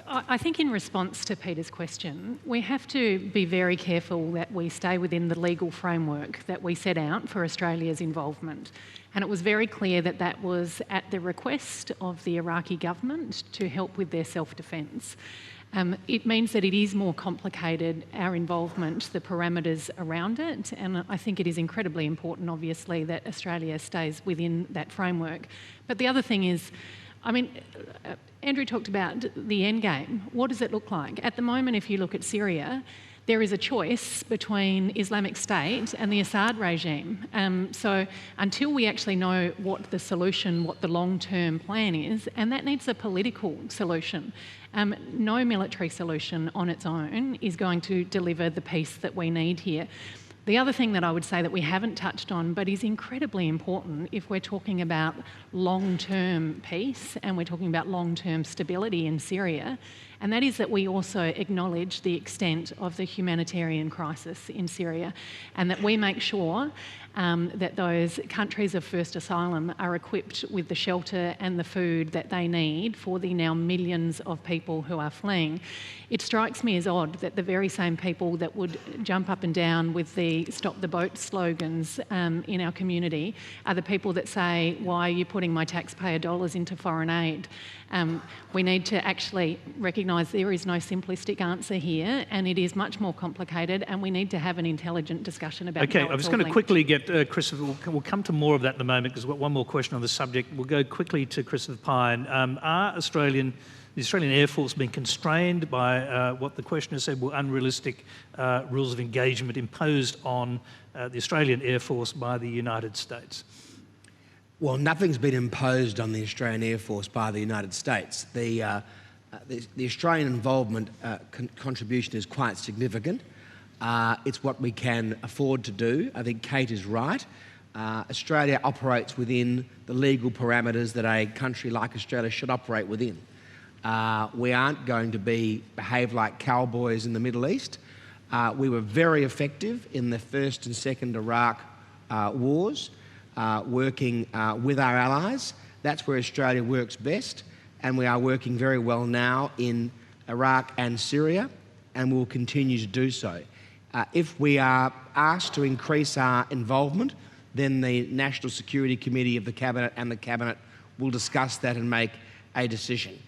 I think in response to Peter's question, we have to be very careful that we stay within the legal framework that we set out for Australia's involvement. And it was very clear that that was at the request of the Iraqi government to help with their self-defence. It means that it is more complicated, our involvement, the parameters around it, and I think it is incredibly important, obviously, that Australia stays within that framework. But the other thing is, I mean, Andrew talked about the end game. What does it look like? At the moment, if you look at Syria, there is a choice between Islamic State and the Assad regime. So until we actually know what the solution, what the long-term plan is, and that needs a political solution, no military solution on its own is going to deliver the peace that we need here. The other thing that I would say that we haven't touched on, but is incredibly important if we're talking about long-term peace and we're talking about long-term stability in Syria, and that is that we also acknowledge the extent of the humanitarian crisis in Syria, and that we make sure that those countries of first asylum are equipped with the shelter and the food that they need for the now millions of people who are fleeing. It strikes me as odd that the very same people that would jump up and down with the Stop the Boat slogans in our community are the people that say, why are you putting my taxpayer dollars into foreign aid? We need to actually recognise there is no simplistic answer here, and it is much more complicated, and we need to have an intelligent discussion about Okay, how I'm just going to quickly get Christophe. We'll come to more of that in a moment because we've got one more question on the subject. We'll go quickly to Christophe Pyne. Are the Australian Air Force being constrained by what the questioner said were unrealistic rules of engagement imposed on the Australian Air Force by the United States? Well, nothing's been imposed on the Australian Air Force by the United States. The Australian involvement contribution is quite significant. It's what we can afford to do. I think Kate is right. Australia operates within the legal parameters that a country like Australia should operate within. We aren't going to behave like cowboys in the Middle East. We were very effective in the first and second Iraq wars, working with our allies. That's where Australia works best, and we are working very well now in Iraq and Syria, and will continue to do so. If we are asked to increase our involvement, then the National Security Committee of the Cabinet and the Cabinet will discuss that and make a decision.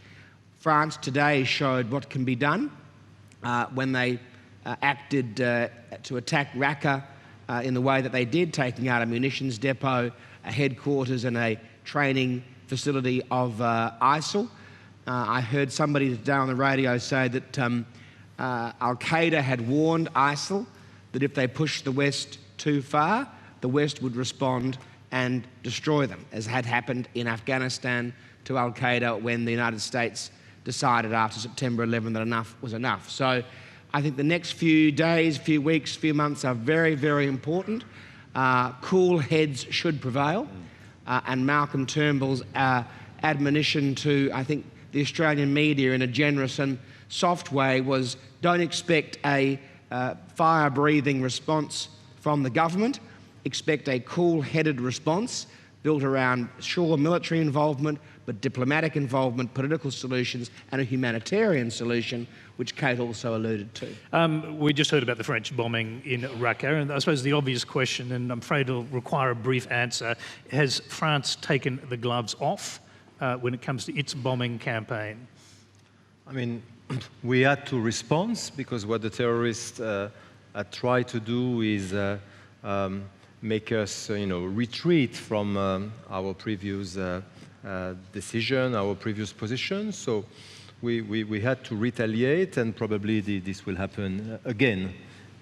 France today showed what can be done when they acted to attack Raqqa in the way that they did, taking out a munitions depot, a headquarters and a training facility of ISIL. I heard somebody today on the radio say that Al-Qaeda had warned ISIL that if they pushed the West too far, the West would respond and destroy them, as had happened in Afghanistan to Al-Qaeda when the United States decided after September 11 that enough was enough. So I think the next few days, few weeks, few months are very, very important. Cool heads should prevail. And Malcolm Turnbull's admonition to, I think, the Australian media in a generous and soft way was, don't expect a fire-breathing response from the government. Expect a cool-headed response built around, sure, military involvement, but diplomatic involvement, political solutions, and a humanitarian solution, which Kate also alluded to. We just heard about the French bombing in Raqqa, and I suppose the obvious question, and I'm afraid it'll require a brief answer, has France taken the gloves off when it comes to its bombing campaign? I mean, we had to respond because what the terrorists tried to do is make us, retreat from our previous decision, our previous position. So we had to retaliate, and probably this will happen again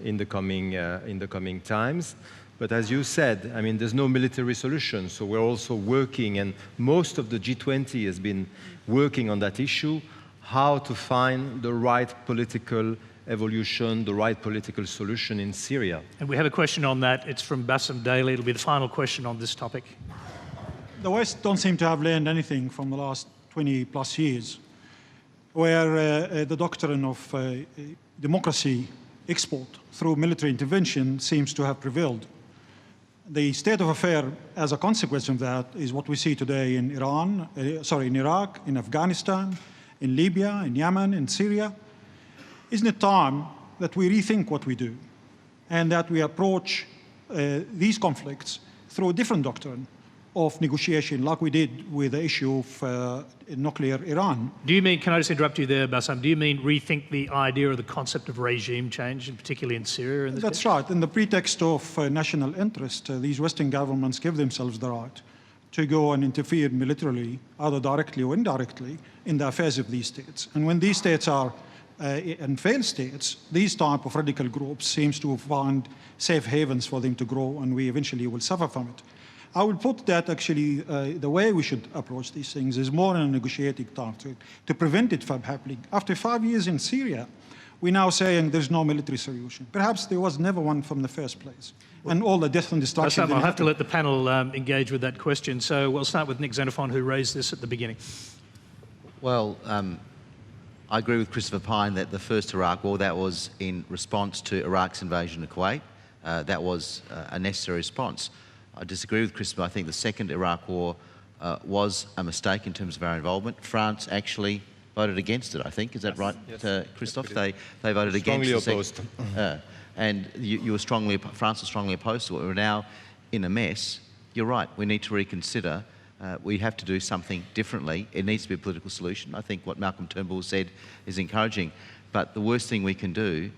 in the coming times. But as you said, I mean, there's no military solution, so we're also working, and most of the G20 has been working on that issue, how to find the right political evolution, the right political solution in Syria. And we have a question on that. It's from Bassem Daly. It'll be the final question on this topic. The West don't seem to have learned anything from the last 20 plus years, where the doctrine of democracy export through military intervention seems to have prevailed. The state of affairs as a consequence of that is what we see today in in Iraq, in Afghanistan, in Libya, in Yemen, in Syria. Isn't it time that we rethink what we do and that we approach these conflicts through a different doctrine of negotiation, like we did with the issue of nuclear Iran? Do you mean, can I just interrupt you there, Bassam, do you mean rethink the idea or the concept of regime change, and particularly in Syria? In this That's case? right. In the pretext of national interest, these Western governments give themselves the right to go and interfere militarily, either directly or indirectly, in the affairs of these states. And when these states are and failed states, these type of radical groups seems to find safe havens for them to grow, and we eventually will suffer from it. I would put that actually the way we should approach these things is more in a negotiating tactic to prevent it from happening. After 5 years in Syria, we're now saying there's no military solution. Perhaps there was never one from the first place. And all the death and destruction. I'll have to let the panel engage with that question. So we'll start with Nick Xenophon, who raised this at the beginning. Well, I agree with Christopher Pyne that the first Iraq War, that was in response to Iraq's invasion of Kuwait. That was a necessary response. I disagree with Christopher. I think the second Iraq War was a mistake in terms of our involvement. France actually voted against it, I think. Is that right, yes. Christophe? They voted strongly against it. Opposed. And you were France was strongly opposed to it. We're now in a mess. You're right. We need to reconsider. We have to do something differently. It needs to be a political solution. I think what Malcolm Turnbull said is encouraging. But the worst thing we can do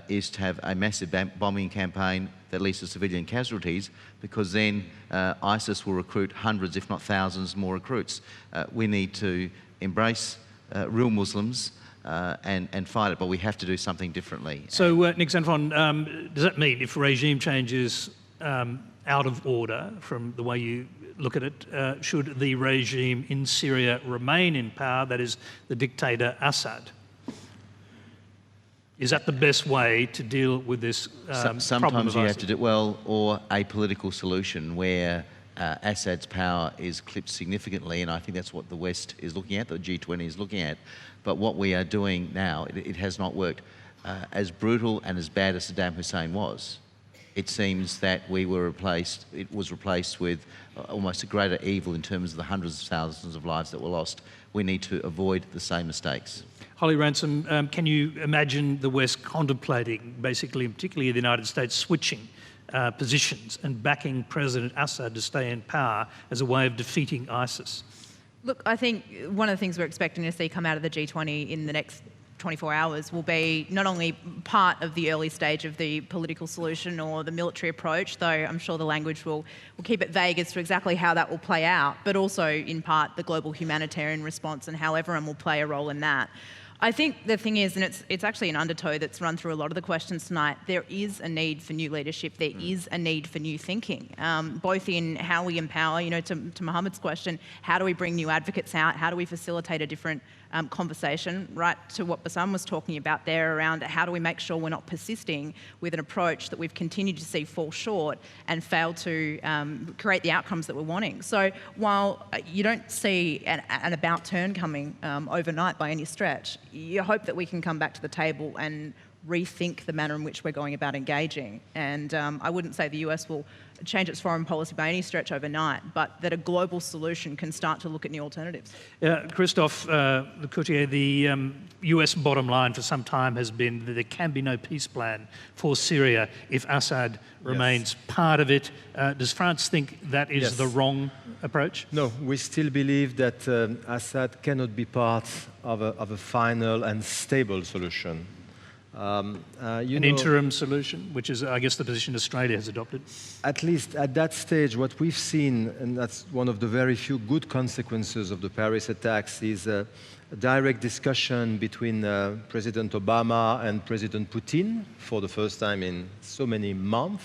is to have a massive bombing campaign that leads to civilian casualties, because then ISIS will recruit hundreds, if not thousands, more recruits. We need to embrace real Muslims and fight it, but we have to do something differently. So, Nick Xenophon, does that mean if regime change is out of order from the way you look at it, should the regime in Syria remain in power, that is, the dictator Assad? Is that the best way to deal with this Sometimes you have to do well, or a political solution where Assad's power is clipped significantly, and I think that's what the West is looking at, the G20 is looking at. But what we are doing now, it has not worked. As brutal and as bad as Saddam Hussein was, it seems that it was replaced with almost a greater evil in terms of the hundreds of thousands of lives that were lost. We need to avoid the same mistakes. Holly Ransom, can you imagine the West contemplating, basically, particularly the United States, switching positions and backing President Assad to stay in power as a way of defeating ISIS? Look, I think one of the things we're expecting to see come out of the G20 in the next 24 hours will be not only part of the early stage of the political solution or the military approach, though I'm sure the language will keep it vague as to exactly how that will play out, but also in part the global humanitarian response and how everyone will play a role in that. I think the thing is, and it's actually an undertow that's run through a lot of the questions tonight, there is a need for new leadership, there is a need for new thinking, both in how we empower, to Mohammed's question, how do we bring new advocates out, how do we facilitate a different conversation, right to what Bassam was talking about there around how do we make sure we're not persisting with an approach that we've continued to see fall short and fail to create the outcomes that we're wanting. So while you don't see an about turn coming overnight by any stretch, you hope that we can come back to the table and rethink the manner in which we're going about engaging. And I wouldn't say the US will change its foreign policy by any stretch overnight, but that a global solution can start to look at new alternatives. Christophe, Lecourtier, the US bottom line for some time has been that there can be no peace plan for Syria if Assad remains part of it. Does France think that is the wrong approach? No, we still believe that Assad cannot be part of a final and stable solution. An interim solution, which is, I guess, the position Australia has adopted. At least at that stage, what we've seen, and that's one of the very few good consequences of the Paris attacks, is a direct discussion between President Obama and President Putin for the first time in so many months.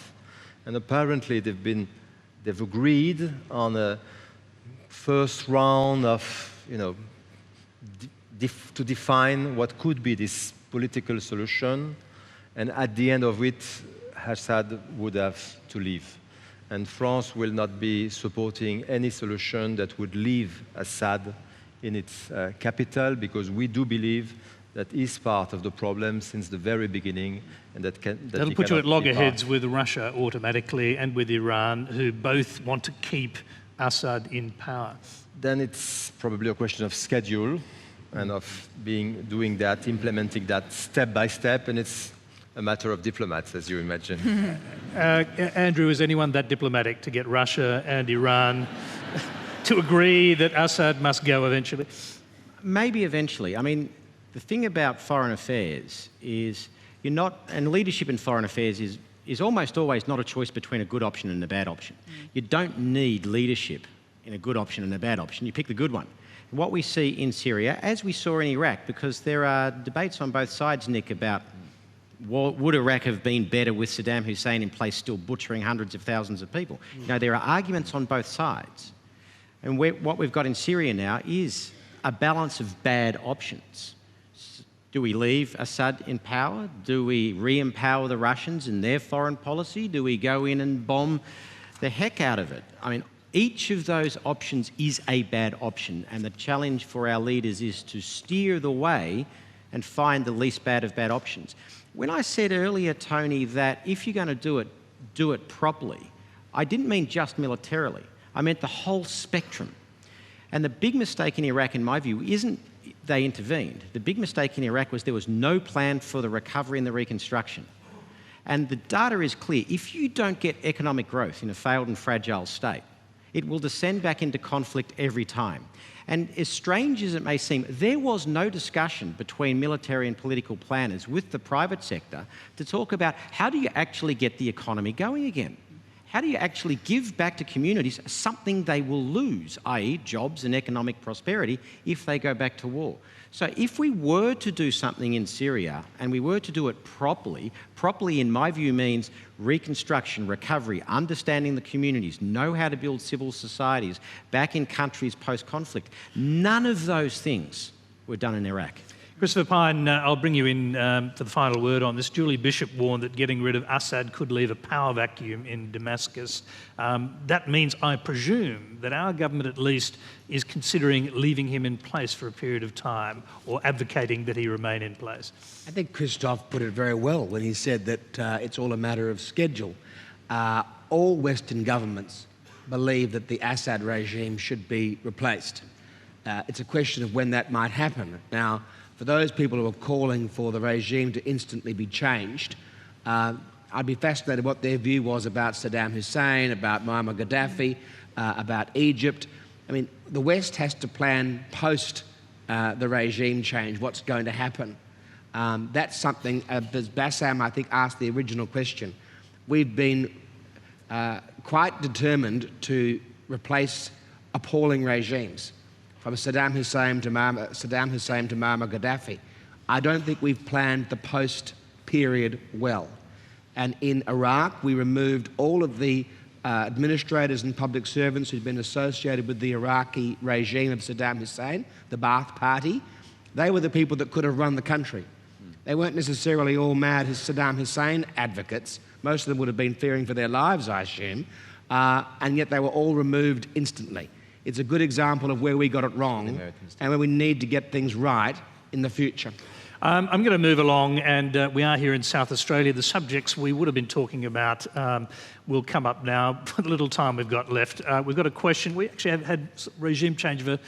And apparently they've agreed on a first round of, to define what could be this political solution, and at the end of it, Assad would have to leave. And France will not be supporting any solution that would leave Assad in its capital, because we do believe that is part of the problem since the very beginning, and that'll put you at loggerheads with Russia automatically and with Iran, who both want to keep Assad in power. Then it's probably a question of schedule and of doing that, implementing that step by step, and it's a matter of diplomats, as you imagine. Andrew, is anyone that diplomatic to get Russia and Iran to agree that Assad must go eventually? Maybe eventually. I mean, the thing about foreign affairs is and leadership in foreign affairs is almost always not a choice between a good option and a bad option. You don't need leadership in a good option and a bad option. You pick the good one. What we see in Syria, as we saw in Iraq, because there are debates on both sides, Nick, about would Iraq have been better with Saddam Hussein in place still butchering hundreds of thousands of people? There are arguments on both sides. And what we've got in Syria now is a balance of bad options. Do we leave Assad in power? Do we re-empower the Russians in their foreign policy? Do we go in and bomb the heck out of it? I mean, each of those options is a bad option, and the challenge for our leaders is to steer the way and find the least bad of bad options. When I said earlier, Tony, that if you're going to do it properly, I didn't mean just militarily. I meant the whole spectrum. And the big mistake in Iraq, in my view, isn't they intervened. The big mistake in Iraq was there was no plan for the recovery and the reconstruction. And the data is clear. If you don't get economic growth in a failed and fragile state, it will descend back into conflict every time. And as strange as it may seem, there was no discussion between military and political planners with the private sector to talk about how do you actually get the economy going again? How do you actually give back to communities something they will lose, i.e. jobs and economic prosperity, if they go back to war? So if we were to do something in Syria and we were to do it properly in my view means reconstruction, recovery, understanding the communities, know how to build civil societies back in countries post-conflict. None of those things were done in Iraq. Christopher Pyne, I'll bring you in for the final word on this. Julie Bishop warned that getting rid of Assad could leave a power vacuum in Damascus. That means, I presume, that our government at least is considering leaving him in place for a period of time or advocating that he remain in place. I think Christophe put it very well when he said that it's all a matter of schedule. All Western governments believe that the Assad regime should be replaced. It's a question of when that might happen. Now, for those people who are calling for the regime to instantly be changed, I'd be fascinated what their view was about Saddam Hussein, about Muammar Gaddafi, about Egypt. I mean, the West has to plan post the regime change, what's going to happen. That's something, as Bassam, I think, asked the original question. We've been quite determined to replace appalling regimes. From Saddam Hussein to Muammar Gaddafi. I don't think we've planned the post period well. And in Iraq, we removed all of the administrators and public servants who'd been associated with the Iraqi regime of Saddam Hussein, the Ba'ath Party. They were the people that could have run the country. They weren't necessarily all mad Saddam Hussein advocates. Most of them would have been fearing for their lives, I assume. And yet they were all removed instantly. It's a good example of where we got it wrong and where we need to get things right in the future. I'm going to move along, and we are here in South Australia. The subjects we would have been talking about will come up now for the little time we've got left. We've got a question. We actually have had regime change of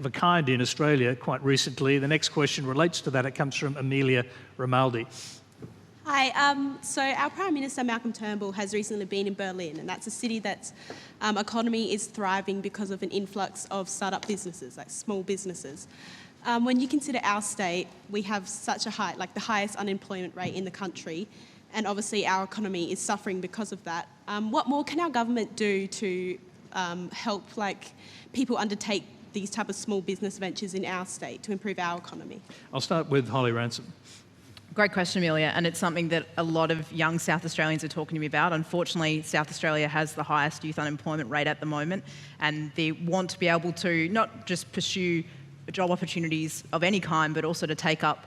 a kind in Australia quite recently. The next question relates to that. It comes from Amelia Romaldi. Hi, so our Prime Minister Malcolm Turnbull has recently been in Berlin, and that's a city that's economy is thriving because of an influx of start-up businesses, like small businesses. When you consider our state, we have such a high, like the highest unemployment rate in the country, and obviously our economy is suffering because of that. What more can our government do to help people undertake these type of small business ventures in our state to improve our economy? I'll start with Holly Ransom. Great question, Amelia, and it's something that a lot of young South Australians are talking to me about. Unfortunately, South Australia has the highest youth unemployment rate at the moment, and they want to be able to not just pursue job opportunities of any kind, but also to take up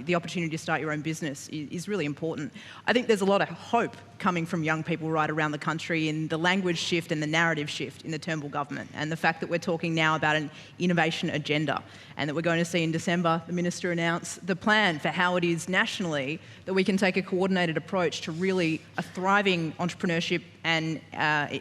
the opportunity to start your own business is really important. I think there's a lot of hope coming from young people right around the country in the language shift and the narrative shift in the Turnbull government, and the fact that we're talking now about an innovation agenda, and that we're going to see in December the Minister announce the plan for how it is nationally that we can take a coordinated approach to really a thriving entrepreneurship and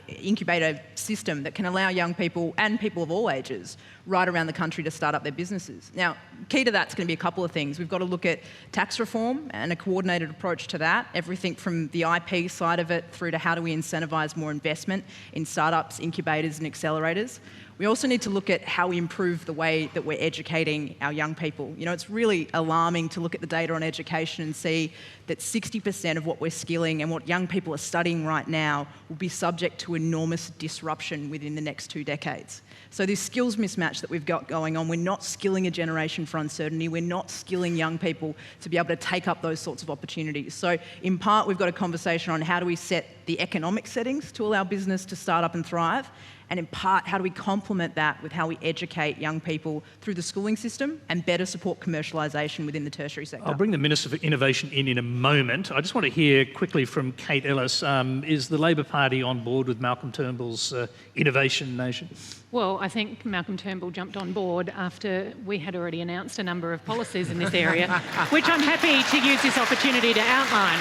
incubator system that can allow young people and people of all ages right around the country to start up their businesses. Now, key to that's going to be a couple of things. We've got to look at tax reform and a coordinated approach to that, everything from the IP side of it through to how do we incentivise more investment in startups, incubators and accelerators. We also need to look at how we improve the way that we're educating our young people. You know, it's really alarming to look at the data on education and see that 60% of what we're skilling and what young people are studying right now will be subject to enormous disruption within the next 2 decades. So this skills mismatch that we've got going on, we're not skilling a generation for uncertainty, we're not skilling young people to be able to take up those sorts of opportunities. So in part, we've got a conversation on how do we set the economic settings to allow business to start up and thrive, and in part, how do we complement that with how we educate young people through the schooling system and better support commercialisation within the tertiary sector. I'll bring the Minister for Innovation in a moment. I just want to hear quickly from Kate Ellis. Is the Labor Party on board with Malcolm Turnbull's Innovation Nation? Well, I think Malcolm Turnbull jumped on board after we had already announced a number of policies in this area, which I'm happy to use this opportunity to outline.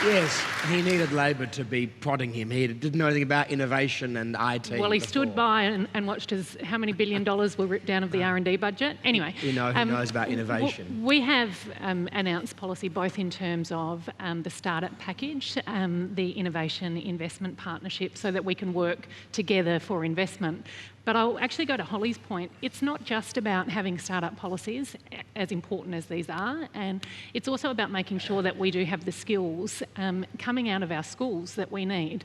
Yes, he needed Labor to be prodding him. He didn't know anything about innovation and IT. Well, he stood by and watched as how many $1 billion were ripped down of the R&D budget. Anyway. You know, he knows about innovation. We have announced policy both in terms of the startup package, the innovation investment partnership, so that we can work together for investment. But I'll actually go to Holly's point. It's not just about having startup policies, as important as these are, and it's also about making sure that we do have the skills coming out of our schools that we need.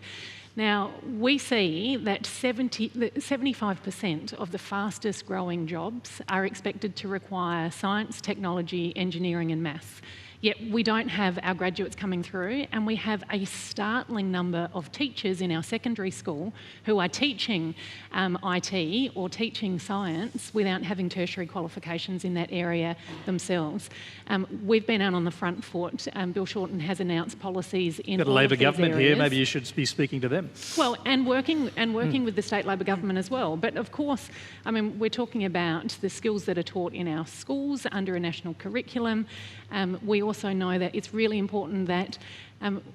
Now, we see that 75% of the fastest growing jobs are expected to require science, technology, engineering and maths. Yet we don't have our graduates coming through, and we have a startling number of teachers in our secondary school who are teaching IT or teaching science without having tertiary qualifications in that area themselves. We've been out on the front foot. Bill Shorten has announced policies in Got a all Labor of these government areas. here. Maybe you should be speaking to them. Well, and working with the state Labor government as well. But of course, I mean, we're talking about the skills that are taught in our schools under a national curriculum. We also know that it's really important that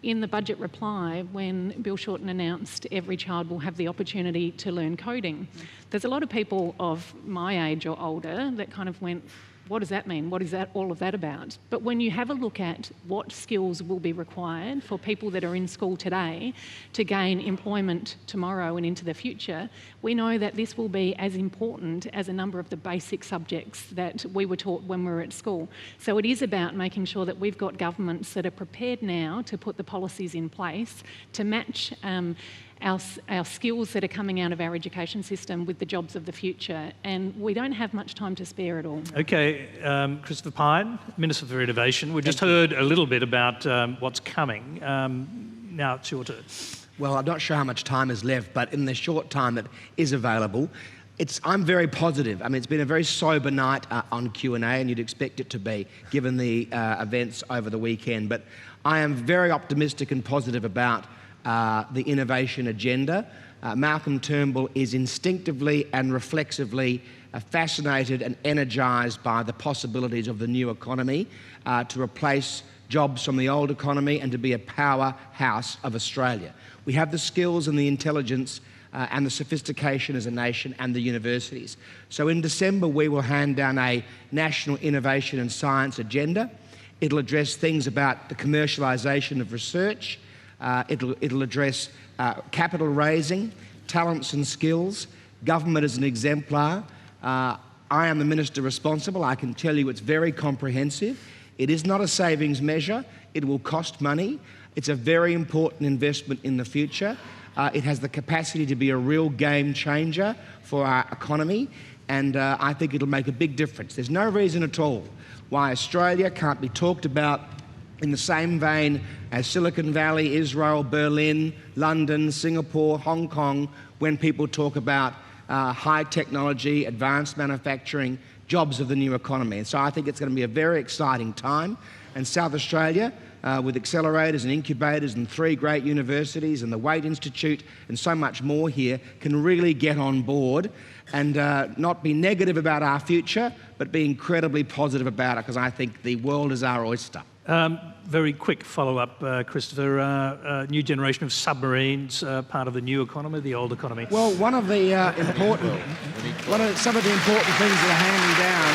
in the budget reply, when Bill Shorten announced every child will have the opportunity to learn coding, there's a lot of people of my age or older that kind of went, what does that mean? What is that all of that about? But when you have a look at what skills will be required for people that are in school today to gain employment tomorrow and into the future, we know that this will be as important as a number of the basic subjects that we were taught when we were at school. So it is about making sure that we've got governments that are prepared now to put the policies in place to match our skills that are coming out of our education system with the jobs of the future, and we don't have much time to spare at all. Okay, Christopher Pyne, Minister for Innovation. We just heard a little bit about what's coming. Now it's your turn. Well, I'm not sure how much time is left, but in the short time that is available, I'm very positive. I mean, it's been a very sober night on Q&A, and you'd expect it to be, given the events over the weekend. But I am very optimistic and positive about the innovation agenda. Malcolm Turnbull is instinctively and reflexively fascinated and energised by the possibilities of the new economy to replace jobs from the old economy and to be a powerhouse of Australia. We have the skills and the intelligence and the sophistication as a nation and the universities. So in December, we will hand down a national innovation and science agenda. It'll address things about the commercialisation of research. It'll address capital raising, talents and skills, government as an exemplar, I am the minister responsible. I can tell you it's very comprehensive. It is not a savings measure. It will cost money. It's a very important investment in the future. It has the capacity to be a real game changer for our economy, and I think it'll make a big difference. There's no reason at all why Australia can't be talked about in the same vein as Silicon Valley, Israel, Berlin, London, Singapore, Hong Kong, when people talk about high technology, advanced manufacturing, jobs of the new economy. And so I think it's going to be a very exciting time. And South Australia, with accelerators and incubators and 3 great universities and the Waite Institute and so much more here, can really get on board and not be negative about our future, but be incredibly positive about it, because I think the world is our oyster. Very quick follow-up, Christopher. New generation of submarines, part of the new economy, the old economy. Well, some of the important things that are handing down.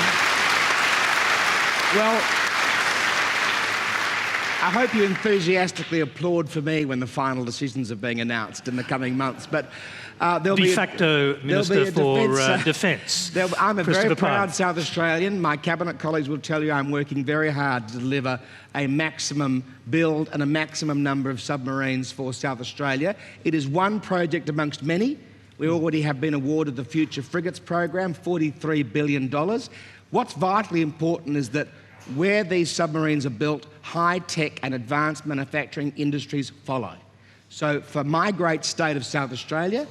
Well, I hope you enthusiastically applaud for me when the final decisions are being announced in the coming months. But there'll de facto Minister for Defence. I'm a very proud South Australian. My cabinet colleagues will tell you I'm working very hard to deliver a maximum build and a maximum number of submarines for South Australia. It is one project amongst many. We already have been awarded the Future Frigates program, $43 billion. What's vitally important is that where these submarines are built, high-tech and advanced manufacturing industries follow. So for my great state of South Australia,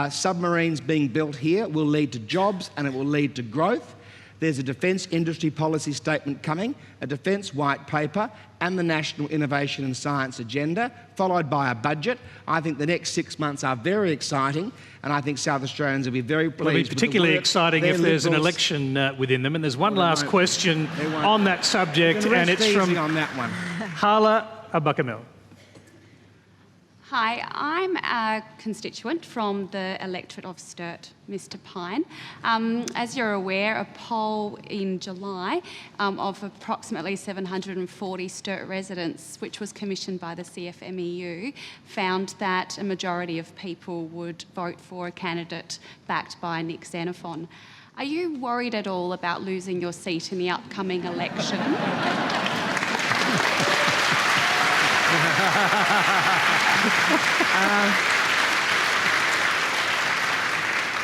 submarines being built here will lead to jobs and it will lead to growth. There's a defence industry policy statement coming, a defence white paper, and the National Innovation and Science Agenda, followed by a budget. I think the next 6 months are very exciting, and I think South Australians will be very pleased. It'll be particularly exciting if there's an election within them. And there's one last question on that subject, and it's from on that one. Hala Abakamel. Hi, I'm a constituent from the electorate of Sturt, Mr. Pyne. As you're aware, a poll in July of approximately 740 Sturt residents, which was commissioned by the CFMEU, found that a majority of people would vote for a candidate backed by Nick Xenophon. Are you worried at all about losing your seat in the upcoming election?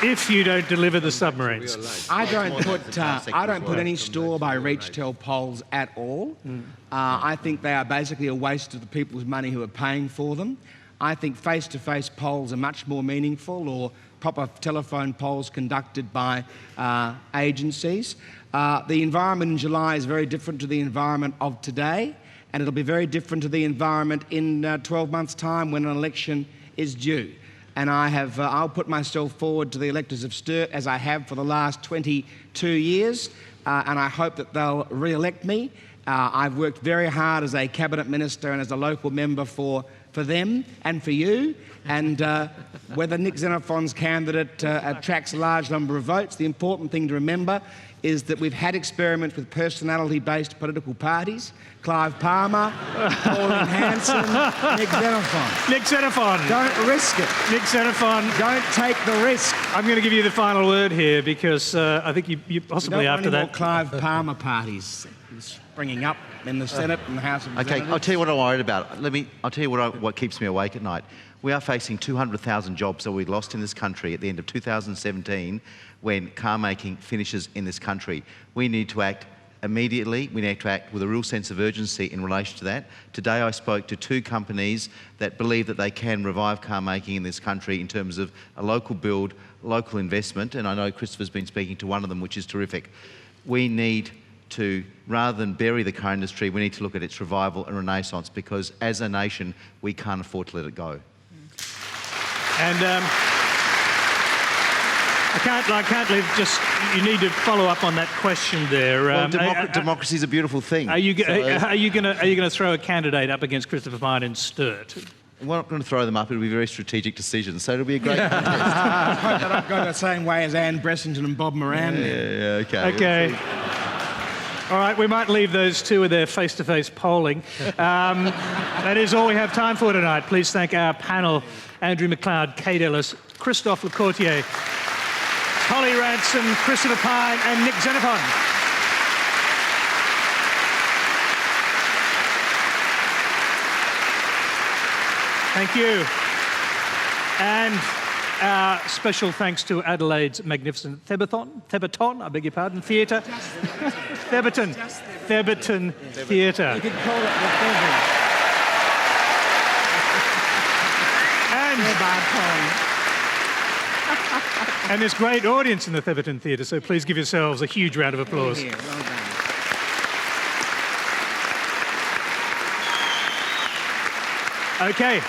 If you don't deliver the submarines. I don't put any store by reach-tell polls at all. I think they are basically a waste of the people's money who are paying for them. I think face-to-face polls are much more meaningful, or proper telephone polls conducted by agencies. The environment in July is very different to the environment of today, and it'll be very different to the environment in 12 months' time when an election is due. And I'll put myself forward to the electors of Sturt, as I have for the last 22 years, and I hope that they'll re-elect me. I've worked very hard as a cabinet minister and as a local member for them and for you, and whether Nick Xenophon's candidate attracts a large number of votes, the important thing to remember is that we've had experiments with personality-based political parties. Clive Palmer, Pauline Hanson, Nick Xenophon. Nick Xenophon. Don't risk it. Nick Xenophon. Don't take the risk. I'm going to give you the final word here, because I think you possibly after that. More Clive Palmer parties springing up in the Senate and the House of Representatives. Okay, I'll tell you what I'm worried about. I'll tell you what keeps me awake at night. We are facing 200,000 jobs that we lost in this country at the end of 2017 when car making finishes in this country. We need to act immediately. We need to act with a real sense of urgency in relation to that. Today I spoke to 2 companies that believe that they can revive car making in this country in terms of a local build, local investment, and I know Christopher's been speaking to one of them, which is terrific. We need to, rather than bury the car industry, we need to look at its revival and renaissance, because as a nation we can't afford to let it go. And I can't leave. Just, you need to follow up on that question there. Well, democracy is a beautiful thing. Are you going to throw a candidate up against Christopher Pyne in Sturt? We're not going to throw them up. It'll be very strategic decisions. So it'll be a great contest. I hope that I've got the same way as Anne Bressington and Bob Moran. Yeah, okay. Okay. All right, we might leave those 2 with their face-to-face polling. That is all we have time for tonight. Please thank our panel, Andrew MacLeod, Kate Ellis, Christophe Lecourtier, Holly Ransom, Christopher Pyne and Nick Xenophon. Thank you. And special thanks to Adelaide's magnificent Theberton, I beg your pardon, Theatre. Theberton Theatre. You could call it the Theberton. And there's great audience in the Theberton Theatre, so please give yourselves a huge round of applause. Here, well done. Okay.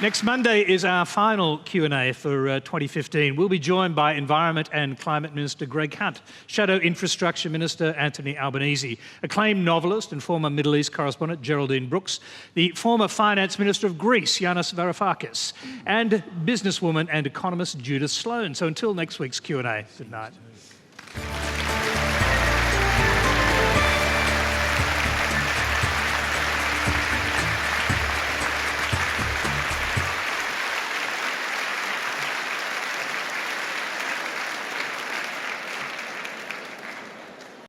Next Monday is our final Q&A for 2015. We'll be joined by Environment and Climate Minister Greg Hunt, Shadow Infrastructure Minister Anthony Albanese, acclaimed novelist and former Middle East correspondent Geraldine Brooks, the former Finance Minister of Greece, Yanis Varoufakis, and businesswoman and economist Judith Sloan. So until next week's Q&A, good night.